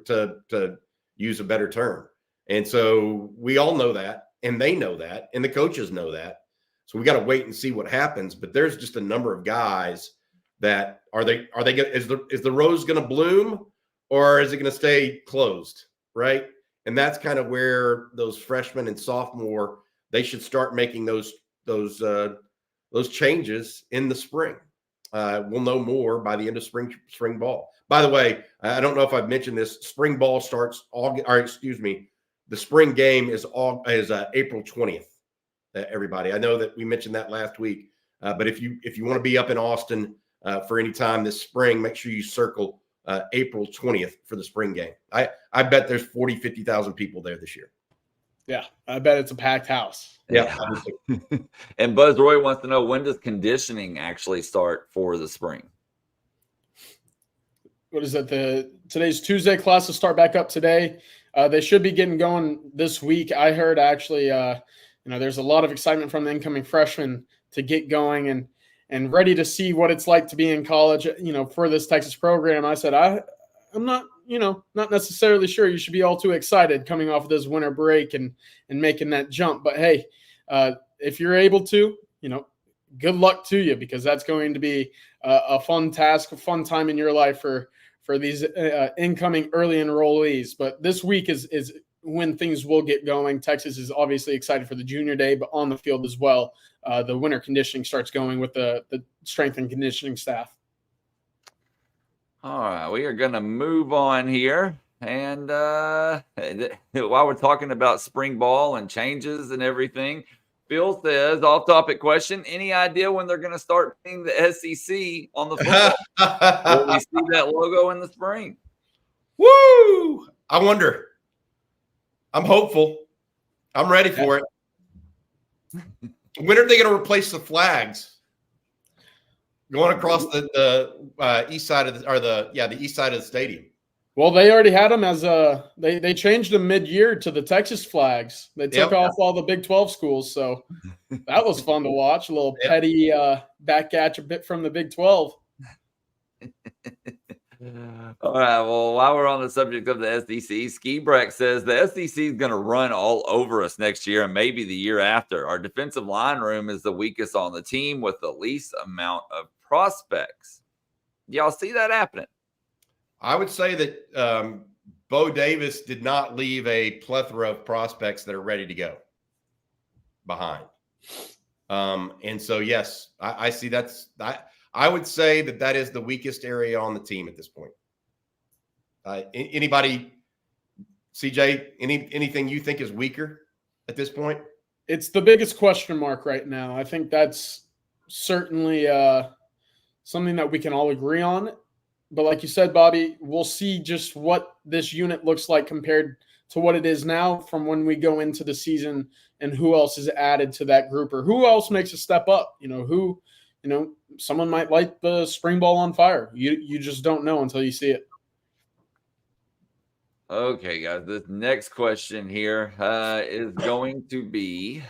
to use a better term. And so we all know that, and they know that, and the coaches know that. So we got to wait and see what happens. But there's just a number of guys that is the rose going to bloom, or is it going to stay closed? Right. And that's kind of where those freshmen and sophomore, they should start making those changes in the spring. We'll know more by the end of spring ball. By the way, I don't know if I've mentioned this. Spring ball starts the spring game is April 20th. Everybody, I know that we mentioned that last week, but if you want to be up in Austin for any time this spring, make sure you circle April 20th for the spring game. I bet there's 50,000 people there this year. Yeah, I bet it's a packed house. Yeah. And Buzz Roy wants to know, when does conditioning actually start for the spring? What is it? Today's Tuesday. Classes start back up today. They should be getting going this week. I heard actually, there's a lot of excitement from the incoming freshmen to get going and ready to see what it's like to be in college, for this Texas program. I said, I'm not necessarily sure you should be all too excited coming off of this winter break and making that jump. But hey, if you're able to, good luck to you, because that's going to be a fun task, a fun time in your life for these incoming early enrollees. But this week is when things will get going. Texas is obviously excited for the junior day, but on the field as well, the winter conditioning starts going with the strength and conditioning staff. All right, we are going to move on here. And while we're talking about spring ball and changes and everything, Phil says, off-topic question, any idea when they're going to start putting the SEC on the football? Will we see that logo in the spring? Woo! I wonder. I'm hopeful. I'm ready for it. When are they going to replace the flags going across the east side of the east side of the stadium? Well, they already had them as they changed them mid-year to the Texas flags. They took off all the Big 12 schools, so that was fun to watch. A little petty back at you bit from the Big 12. All right, well, while we're on the subject of the SEC, Ski-Breck says the SEC is going to run all over us next year and maybe the year after. Our defensive line room is the weakest on the team with the least amount of prospects. Y'all see that happening? I would say that Bo Davis did not leave a plethora of prospects that are ready to go behind. And so, yes, I see I would say that is the weakest area on the team at this point. Anybody, CJ, anything you think is weaker at this point? It's the biggest question mark right now. I think that's certainly something that we can all agree on. But like you said, Bobby, we'll see just what this unit looks like compared to what it is now from when we go into the season, and who else is added to that group, or who else makes a step up. Someone might light the spring ball on fire. You just don't know until you see it. Okay, guys, this next question here is going to be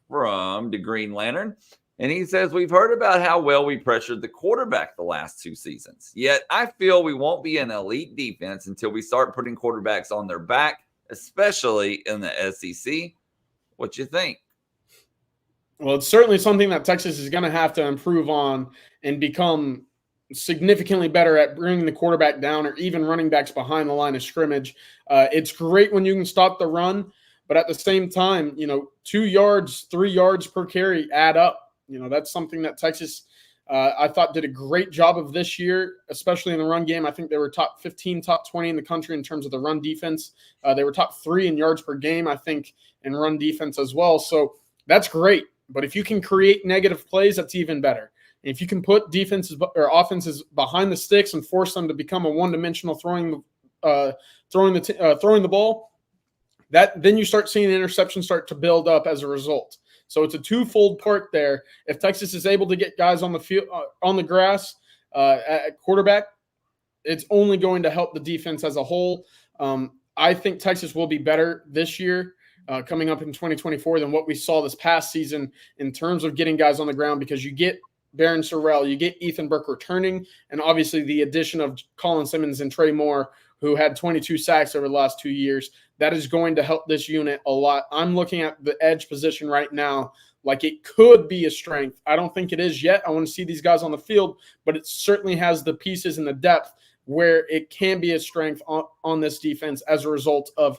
from the Green Lantern. And he says, we've heard about how well we pressured the quarterback the last 2 seasons. Yet I feel we won't be an elite defense until we start putting quarterbacks on their back, especially in the SEC. What you think? Well, it's certainly something that Texas is going to have to improve on and become significantly better at bringing the quarterback down or even running backs behind the line of scrimmage. It's great when you can stop the run, but at the same time, 2 yards, 3 yards per carry add up. That's something that Texas, I thought, did a great job of this year, especially in the run game. I think they were top 15, top 20 in the country in terms of the run defense. They were top 3 in yards per game, I think, in run defense as well. So that's great. But if you can create negative plays, that's even better. And if you can put defenses or offenses behind the sticks and force them to become a one-dimensional throwing the ball, then you start seeing interceptions start to build up as a result. So it's a twofold part there. If Texas is able to get guys on the field, on the grass at quarterback, it's only going to help the defense as a whole. I think Texas will be better this year, coming up in 2024, than what we saw this past season in terms of getting guys on the ground, because you get Barron Sorrell, you get Ethan Burke returning, and obviously the addition of Colin Simmons and Trey Moore, who had 22 sacks over the last 2 years. That is going to help this unit a lot. I'm looking at the edge position right now like it could be a strength. I don't think it is yet. I want to see these guys on the field, but it certainly has the pieces and the depth where it can be a strength on this defense as a result of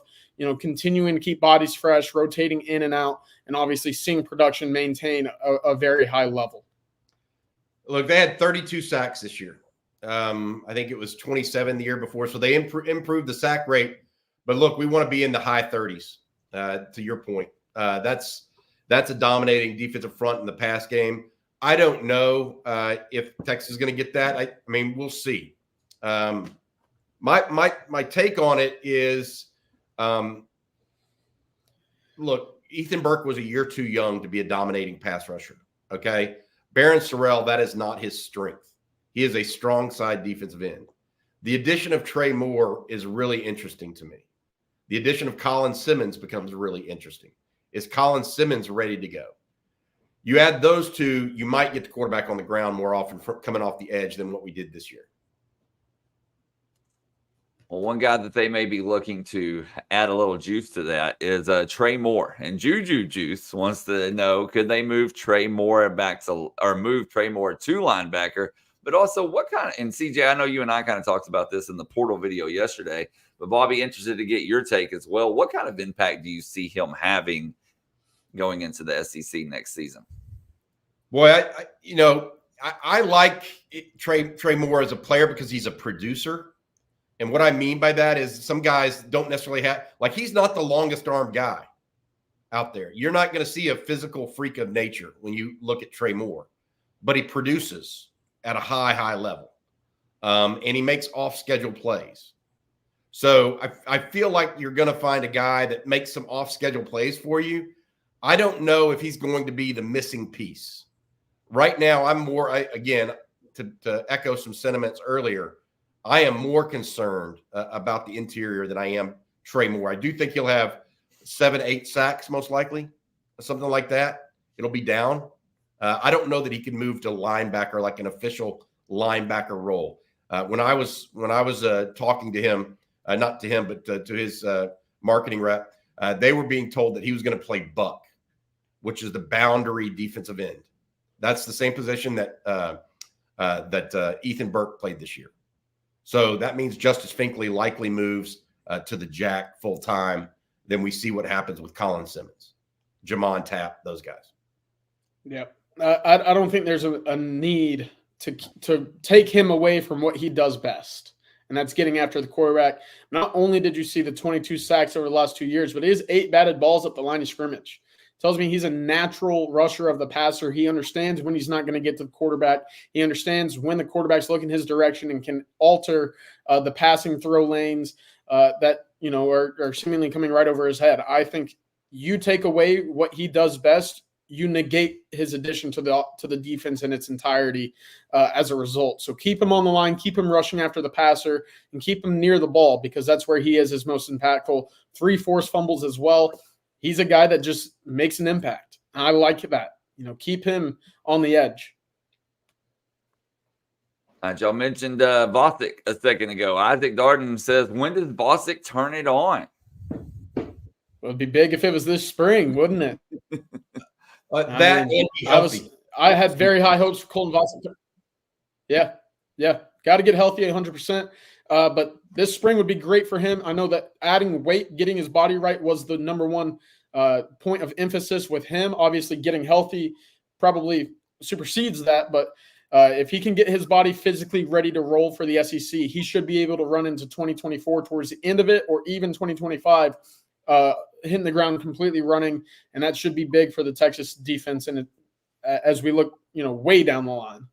continuing to keep bodies fresh, rotating in and out, and obviously seeing production maintain a very high level. Look, they had 32 sacks this year. I think it was 27 the year before. So they improved the sack rate. But look, we want to be in the high 30s, to your point. That's a dominating defensive front in the pass game. I don't know if Texas is going to get that. I mean, we'll see. My take on it is, look, Ethan Burke was a year too young to be a dominating pass rusher. Okay. Barron Sorrell, that is not his strength. He is a strong side defensive end. The addition of Trey Moore is really interesting to me. The addition of Colin Simmons becomes really interesting. Is Colin Simmons ready to go? You add those two, you might get the quarterback on the ground more often coming off the edge than what we did this year. Well, one guy that they may be looking to add a little juice to that is Trey Moore. And Juju Juice wants to know, could they move Trey Moore move Trey Moore to linebacker? But also, what kind of – and CJ, I know you and I kind of talked about this in the portal video yesterday, but Bobby, interested to get your take as well. What kind of impact do you see him having going into the SEC next season? Boy, I like Trey Moore as a player because he's a producer. And what I mean by that is some guys don't necessarily have – like he's not the longest arm guy out there. You're not going to see a physical freak of nature when you look at Trey Moore, but he produces at a high level. And he makes off-schedule plays. So I feel like you're going to find a guy that makes some off-schedule plays for you. I don't know if he's going to be the missing piece. Right now, I'm more, again, to echo some sentiments earlier, I am more concerned about the interior than I am Trey Moore. I do think he'll have 7-8 sacks, most likely, something like that. It'll be down. I don't know that he can move to linebacker, like an official linebacker role. When I was talking to him, not to him, but to his marketing rep, they were being told that he was going to play buck, which is the boundary defensive end. That's the same position that Ethan Burke played this year. So that means Justice Finkley likely moves to the jack full time. Then we see what happens with Colin Simmons, Jamon Tapp, those guys. Yeah, I don't think there's a need to take him away from what he does best, and that's getting after the quarterback. Not only did you see the 22 sacks over the last 2 years, but his 8 batted balls up the line of scrimmage. Tells me he's a natural rusher of the passer. He understands when he's not going to get to the quarterback. He understands when the quarterback's looking his direction and can alter the passing throw lanes that are seemingly coming right over his head. I think you take away what he does best, you negate his addition to the defense in its entirety as a result. So keep him on the line, keep him rushing after the passer, and keep him near the ball because that's where he is his most impactful. 3 forced fumbles as well. He's a guy that just makes an impact. I like that. Keep him on the edge. Y'all mentioned Vasek a second ago. Isaac Darden says, when does Vasek turn it on? It would be big if it was this spring, wouldn't it? I had very high hopes for Colton Vasek. Yeah. Got to get healthy 100%. But this spring would be great for him. I know that adding weight, getting his body right was the number one point of emphasis with him. Obviously, getting healthy probably supersedes that. But if he can get his body physically ready to roll for the SEC, he should be able to run into 2024 towards the end of it, or even 2025, hitting the ground completely running. And that should be big for the Texas defense. And as we look, way down the line.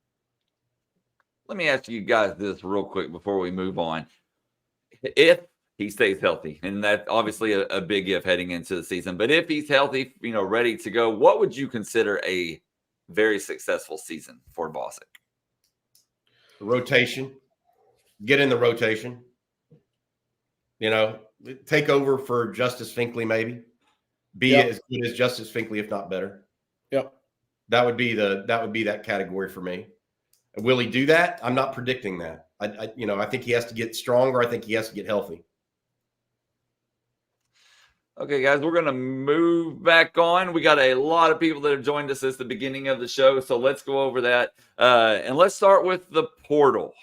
Let me ask you guys this real quick before we move on. If he stays healthy, and that's obviously a big if heading into the season, but if he's healthy, ready to go, what would you consider a very successful season for Vasek? Rotation. Get in the rotation. Take over for Justice Finkley, maybe. Be as good as Justice Finkley, if not better. Yep. That would be that category for me. Will he do that? I'm not predicting that. I think he has to get stronger. I think he has to get healthy. Okay, guys, we're going to move back on. We got a lot of people that have joined us since the beginning of the show, so let's go over that. And let's start with the portal.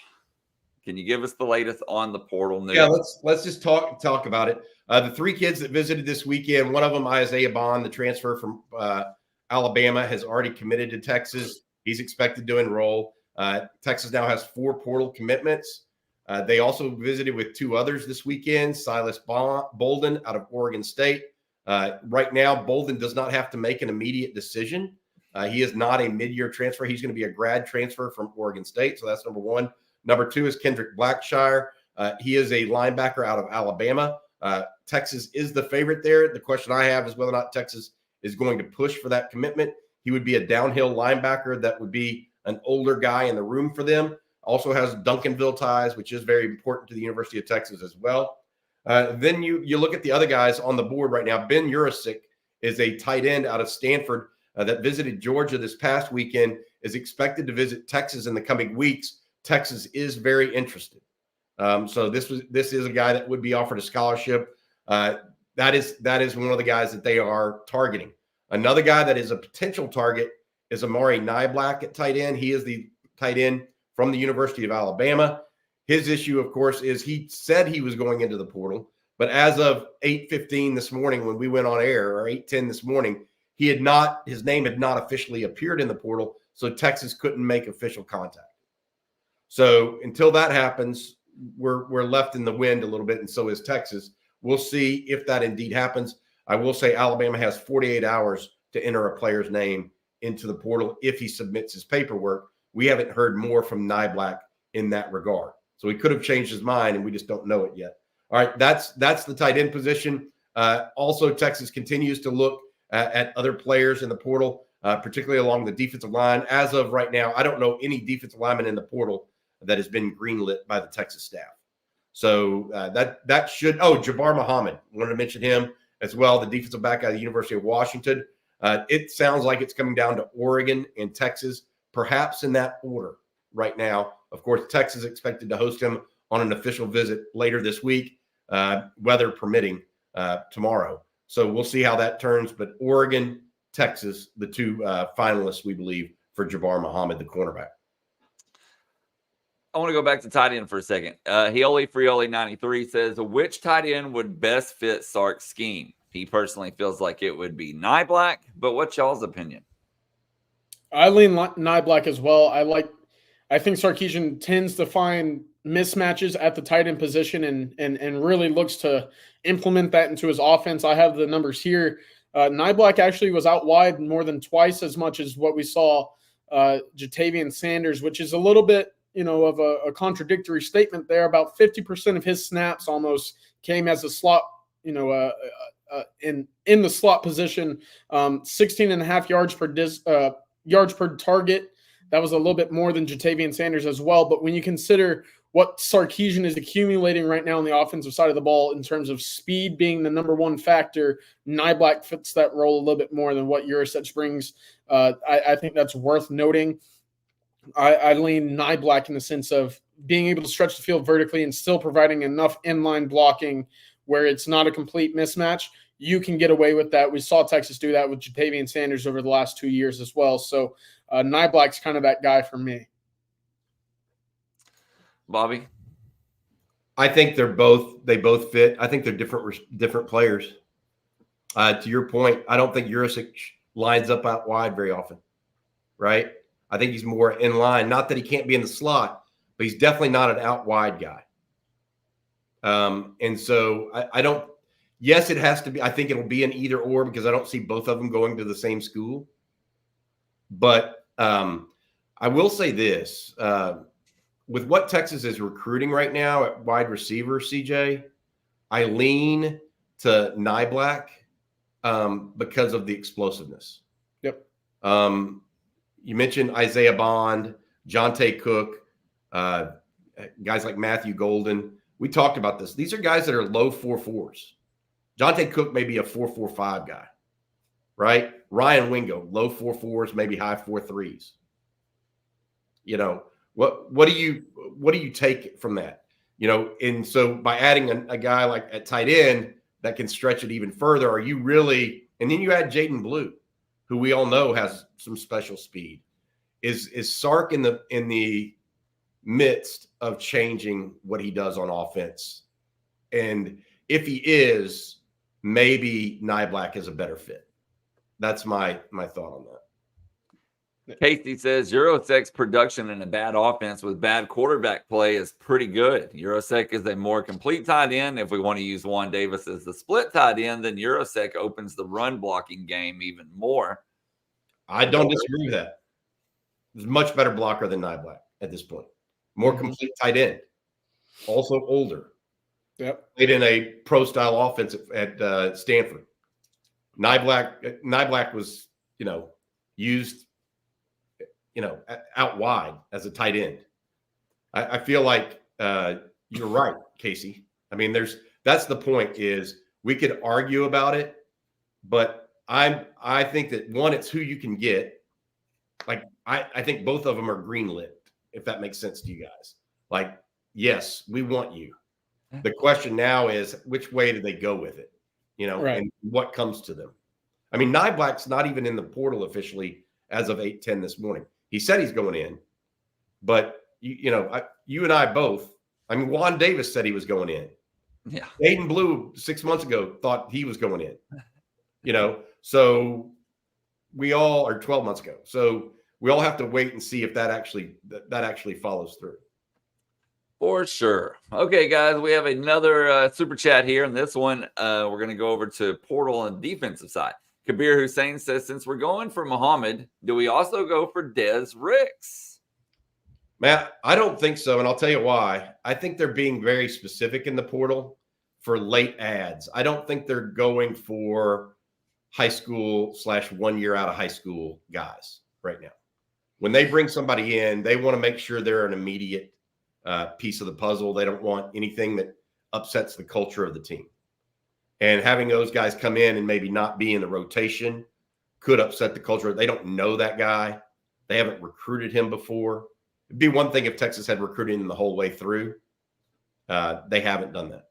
Can you give us the latest on the portal news? Yeah, let's just talk about it. The 3 kids that visited this weekend, one of them, Isaiah Bond, the transfer from Alabama, has already committed to Texas. He's expected to enroll. Texas now has 4 portal commitments. They also visited with 2 others this weekend, Silas Bolden out of Oregon State. Right now, Bolden does not have to make an immediate decision. He is not a mid-year transfer. He's going to be a grad transfer from Oregon State, so that's number 1. Number 2 is Kendrick Blackshire. He is a linebacker out of Alabama. Texas is the favorite there. The question I have is whether or not Texas is going to push for that commitment. He would be a downhill linebacker that would be an older guy in the room for them. Also has Duncanville ties, which is very important to the University of Texas as well. Then you look at the other guys on the board right now. Ben Urisic is a tight end out of Stanford that visited Georgia this past weekend, is expected to visit Texas in the coming weeks. Texas is very interested. So this is a guy that would be offered a scholarship. That is one of the guys that they are targeting. Another guy that is a potential target is Amari Niblack at tight end. He is the tight end from the University of Alabama. His issue, of course, is he said he was going into the portal, but as of 8:15 this morning when we went on air, or 8:10 this morning, his name had not officially appeared in the portal, so Texas couldn't make official contact. So until that happens, we're left in the wind a little bit, and so is Texas. We'll see if that indeed happens. I will say Alabama has 48 hours to enter a player's name into the portal if he submits his paperwork. We haven't heard more from Niblack in that regard. So he could have changed his mind, and we just don't know it yet. All right, that's the tight end position. Also, Texas continues to look at other players in the portal, particularly along the defensive line. As of right now, I don't know any defensive lineman in the portal that has been greenlit by the Texas staff. So that should – Jabbar Muhammad. Wanted to mention him as well, the defensive back out of the University of Washington. It sounds like it's coming down to Oregon and Texas, perhaps in that order right now. Of course, Texas is expected to host him on an official visit later this week, weather permitting, tomorrow. So we'll see how that turns. But Oregon, Texas, the 2 finalists, we believe, for Jabbar Muhammad, the cornerback. I want to go back to tight end for a second. Frioli93 says, which tight end would best fit Sark's scheme? He personally feels like it would be Niblack, but what's y'all's opinion? I lean Niblack as well. I think Sarkisian tends to find mismatches at the tight end position and really looks to implement that into his offense. I have the numbers here. Niblack actually was out wide more than twice as much as what we saw Jatavian Sanders, which is a little bit, of a contradictory statement there. About 50% of his snaps almost came as a slot, in the slot position, 16.5 yards per target. That was a little bit more than Jatavian Sanders as well. But when you consider what Sarkisian is accumulating right now on the offensive side of the ball in terms of speed being the number one factor, Niblack fits that role a little bit more than what Jurasek brings. I think that's worth noting. I lean Niblack in the sense of being able to stretch the field vertically and still providing enough inline blocking where it's not a complete mismatch. You can get away with that. We saw Texas do that with Jatavian Sanders over the last 2 years as well. So Niblack's kind of that guy for me. Bobby? I think they both fit. I think they're different players. To your point, I don't think Jurasek lines up out wide very often, right? I think he's more in line. Not that he can't be in the slot, but he's definitely not an out wide guy. And so I don't. Yes, it has to be. I think it'll be an either or because I don't see both of them going to the same school. But I will say this. With what Texas is recruiting right now at wide receiver, CJ, I lean to Niblack because of the explosiveness. Yep. You mentioned Isaiah Bond, Jonte Cook, guys like Matthew Golden. We talked about this. These are guys that are low 4.4s. Jonte Cook may be a 4.45 guy, right? Ryan Wingo, low 4.4s, maybe high 4.3s. You know, what do you take from that? You know, and so by adding a guy like at tight end that can stretch it even further, are you really? And then you add Jaden Blue, who we all know has some special speed. Is Sark in the midst of changing what he does on offense? And if he is, maybe Niblack is a better fit. That's my thought on that. Casey says Jurosek's production in a bad offense with bad quarterback play is pretty good. Jurasek is a more complete tight end. If we want to use Juan Davis as the split tight end, then Jurasek opens the run blocking game even more. I don't disagree with that. He's a much better blocker than Niblack at this point. More complete tight end. Also older. Yep. Played in a pro-style offense at Stanford. Niblack was, used, out wide as a tight end. I feel like you're right, Casey. I mean, that's the point is we could argue about it, but I think that one, it's who you can get. Like I think both of them are greenlit, if that makes sense to you guys. Like, yes, we want you. The question now is which way do they go with it? Right. And what comes to them. I mean, Niblack's not even in the portal officially as of 8:10 this morning. He said he's going in, but you and I both. I mean, Juan Davis said he was going in. Yeah. Aiden Blue 6 months ago thought he was going in. So we all are 12 months ago. So we all have to wait and see if that actually follows through. For sure. Okay, guys, we have another super chat here, and this one we're going to go over to portal and defensive side. Kabir Hussein says, since we're going for Muhammad, do we also go for Dezz Ricks? Matt, I don't think so, and I'll tell you why. I think they're being very specific in the portal for late ads. I don't think they're going for high school / 1 year out of high school guys right now. When they bring somebody in, they want to make sure they're an immediate piece of the puzzle. They don't want anything that upsets the culture of the team. And having those guys come in and maybe not be in the rotation could upset the culture. They don't know that guy. They haven't recruited him before. It'd be one thing if Texas had recruited him the whole way through. They haven't done that.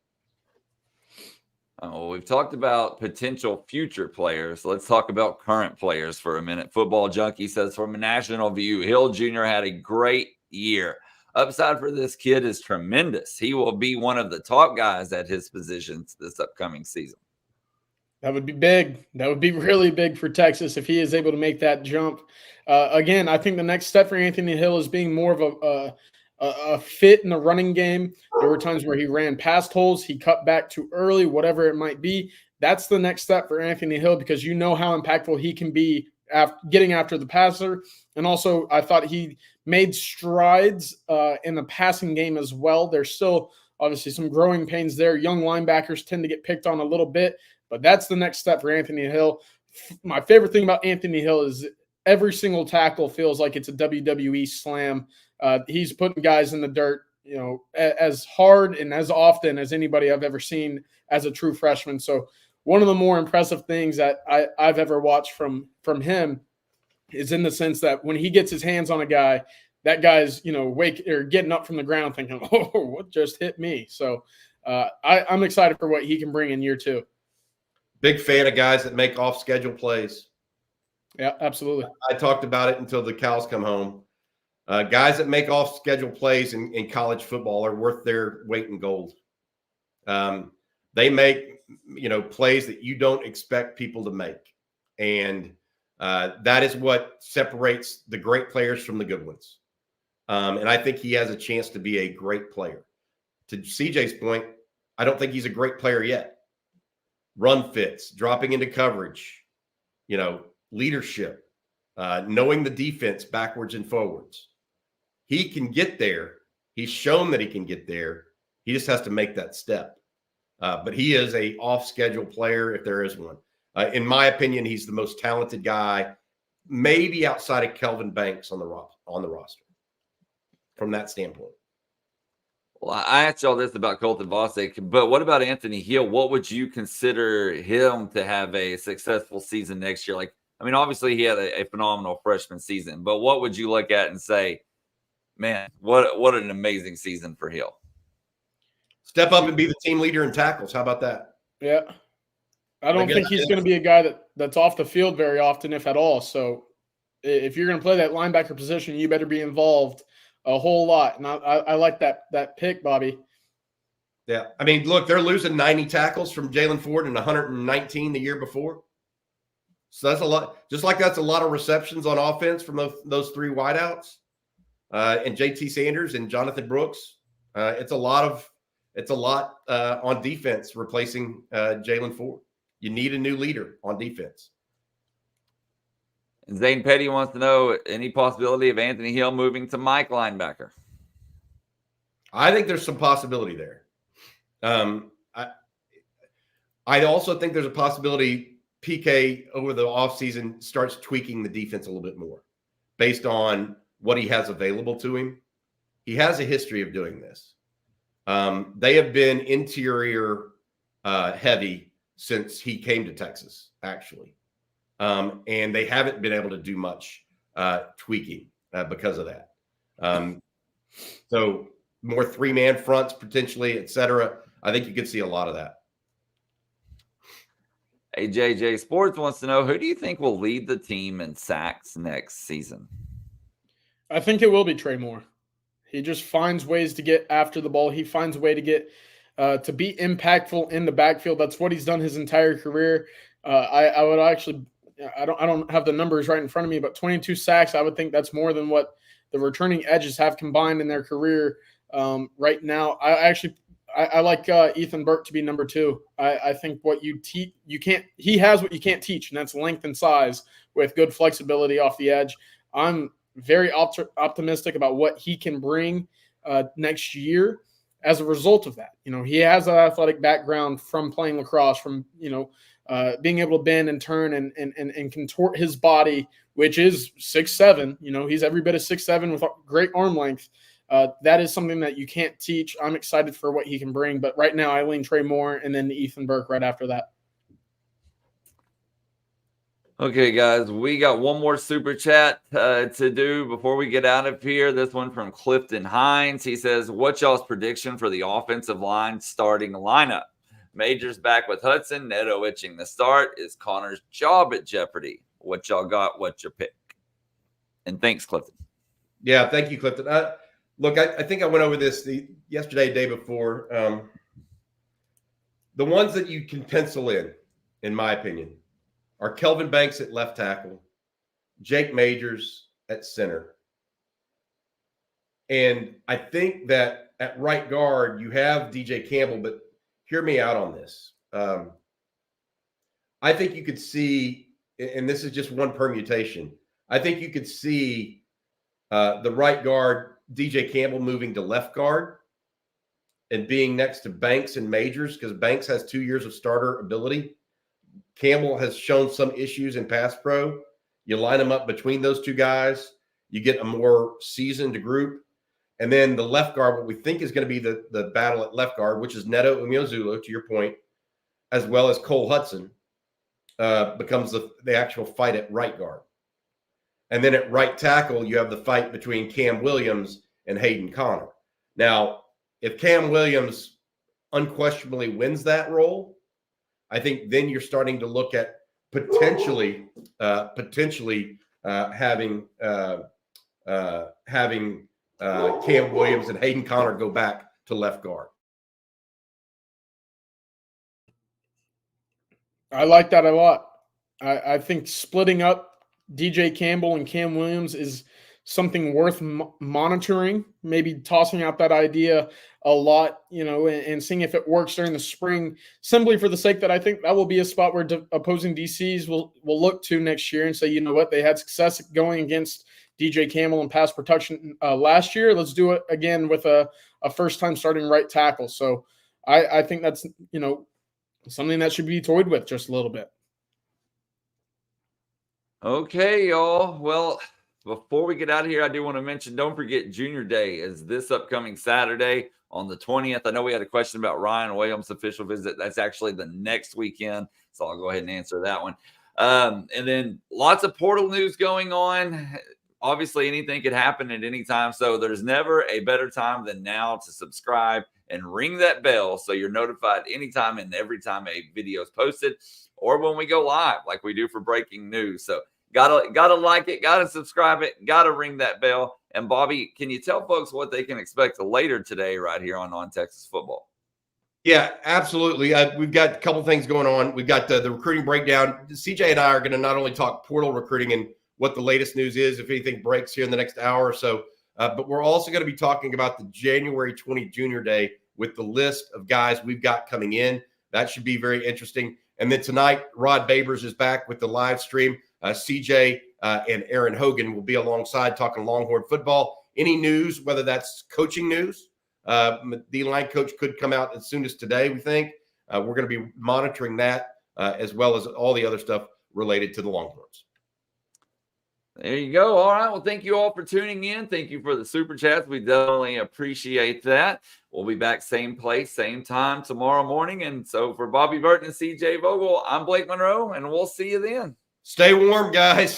We've talked about potential future players. Let's talk about current players for a minute. Football Junkie says, from a national view, Hill Jr. had a great year. Upside for this kid is tremendous. He will be one of the top guys at his positions this upcoming season. That would be big. That would be really big for Texas if he is able to make that jump. Again, I think the next step for Anthony Hill is being more of a fit in the running game. There were times where he ran past holes, he cut back too early, whatever it might be. That's the next step for Anthony Hill because you know how impactful he can be getting after the passer. And also, I thought he made strides in the passing game as well. There's still obviously some growing pains there. Young linebackers tend to get picked on a little bit, but that's the next step for Anthony Hill. My favorite thing about Anthony Hill is every single tackle feels like it's a WWE slam. He's putting guys in the dirt, as hard and as often as anybody I've ever seen as a true freshman. So one of the more impressive things that I've ever watched from him is in the sense that when he gets his hands on a guy, that guy's, getting up from the ground thinking, oh, what just hit me? So I'm excited for what he can bring in year 2. Big fan of guys that make off-schedule plays. Yeah, absolutely. I talked about it until the cows come home. Guys that make off-schedule plays in college football are worth their weight in gold. They make, plays that you don't expect people to make. And that is what separates the great players from the good ones. And I think he has a chance to be a great player. To CJ's point, I don't think he's a great player yet. Run fits, dropping into coverage, leadership, knowing the defense backwards and forwards. He can get there. He's shown that he can get there. He just has to make that step. But he is a off-schedule player if there is one. In my opinion, he's the most talented guy, maybe outside of Kelvin Banks on the roster from that standpoint. Well, I asked y'all this about Colton Vasek, but what about Anthony Hill? What would you consider him to have a successful season next year? Obviously he had a phenomenal freshman season, but what would you look at and say, man, what an amazing season for Hill? Step up and be the team leader in tackles. How about that? Yeah. I don't think he's going to be a guy that's off the field very often, if at all. So if you're going to play that linebacker position, you better be involved a whole lot. And I like that pick, Bobby. Yeah. Look, they're losing 90 tackles from Jalen Ford and 119 the year before. So that's a lot. Just like that's a lot of receptions on offense from those 3 wideouts. And JT Sanders and Jonathan Brooks. It's a lot on defense replacing Jalen Ford. You need a new leader on defense. And Zane Petty wants to know any possibility of Anthony Hill moving to Mike linebacker. I think there's some possibility there. I also think there's a possibility PK over the offseason starts tweaking the defense a little bit more based on what he has available to him. He has a history of doing this. They have been interior heavy since he came to Texas, actually. And they haven't been able to do much tweaking because of that. So more 3-man fronts potentially, et cetera. I think you could see a lot of that. AJJ Sports wants to know, who do you think will lead the team in sacks next season? I think it will be Trey Moore. He just finds ways to get after the ball. He finds a way to get to be impactful in the backfield. That's what he's done his entire career. I would actually, I don't have the numbers right in front of me, but 22 sacks. I would think that's more than what the returning edges have combined in their career right now. I like Ethan Burke to be number 2. I think what you teach, he has what you can't teach, and that's length and size with good flexibility off the edge. I'm very optimistic about what he can bring next year as a result of that. He has an athletic background from playing lacrosse, from, being able to bend and turn and contort his body, which is 6'7". He's every bit of 6'7" with great arm length. That is something that you can't teach. I'm excited for what he can bring, but right now I lean Trey Moore and then Ethan Burke right after that. Okay, guys, we got one more super chat to do before we get out of here. This one from Clifton Hines. He says, what's y'all's prediction for the offensive line starting lineup? Majors back with Hudson, Neto itching the start. Is Connor's job at jeopardy? What y'all got? What's your pick? And thanks, Clifton. Yeah, thank you, Clifton. Look, I think I went over this yesterday, day before. The ones that you can pencil in my opinion, are Kelvin Banks at left tackle, Jake Majors at center. And I think that at right guard, you have DJ Campbell, but hear me out on this. I think you could see and this is just one permutation, I think you could see the right guard, DJ Campbell, moving to left guard and being next to Banks and Majors, because Banks has 2 years of starter ability. Campbell has shown some issues in pass pro. You line them up between those two guys, you get a more seasoned group. And then the left guard, what we think is going to be the battle at left guard, which is Neto Umeozulu, to your point, as well as Cole Hudson, becomes the actual fight at right guard. And then at right tackle, you have the fight between Cam Williams and Hayden Connor. Now, if Cam Williams unquestionably wins that role, I think then you're starting to look at potentially having Cam Williams and Hayden Connor go back to left guard. I like that a lot. I think splitting up DJ Campbell and Cam Williams is something worth monitoring, maybe tossing out that idea a lot, and seeing if it works during the spring, simply for the sake that I think that will be a spot where opposing DCs will look to next year and say, you know what, they had success going against DJ Campbell in pass protection last year. Let's do it again with a first-time starting right tackle. So I think that's, something that should be toyed with just a little bit. Okay, y'all. Well, before we get out of here, I do want to mention, don't forget Junior Day is this upcoming Saturday on the 20th. I know we had a question about Ryan Williams' official visit. That's actually the next weekend, so I'll go ahead and answer that one. And then lots of portal news going on. Obviously, anything could happen at any time, so there's never a better time than now to subscribe and ring that bell so you're notified anytime and every time a video is posted or when we go live like we do for breaking news. So gotta like it, gotta subscribe it, gotta ring that bell. And Bobby, can you tell folks what they can expect later today right here on Texas Football? Yeah, absolutely. We've got a couple things going on. We've got the recruiting breakdown. CJ and I are going to not only talk portal recruiting and what the latest news is, if anything breaks here in the next hour or so, but we're also going to be talking about the January 20 Junior Day with the list of guys we've got coming in. That should be very interesting. And then tonight, Rod Babers is back with the live stream. CJ and Aaron Hogan will be alongside talking Longhorn football. Any news, whether that's coaching news, the line coach could come out as soon as today, we think. We're going to be monitoring that as well as all the other stuff related to the Longhorns. There you go. All right. Well, thank you all for tuning in. Thank you for the super chats. We definitely appreciate that. We'll be back same place, same time tomorrow morning. And so for Bobby Burton and CJ Vogel, I'm Blake Monroe, and we'll see you then. Stay warm, guys.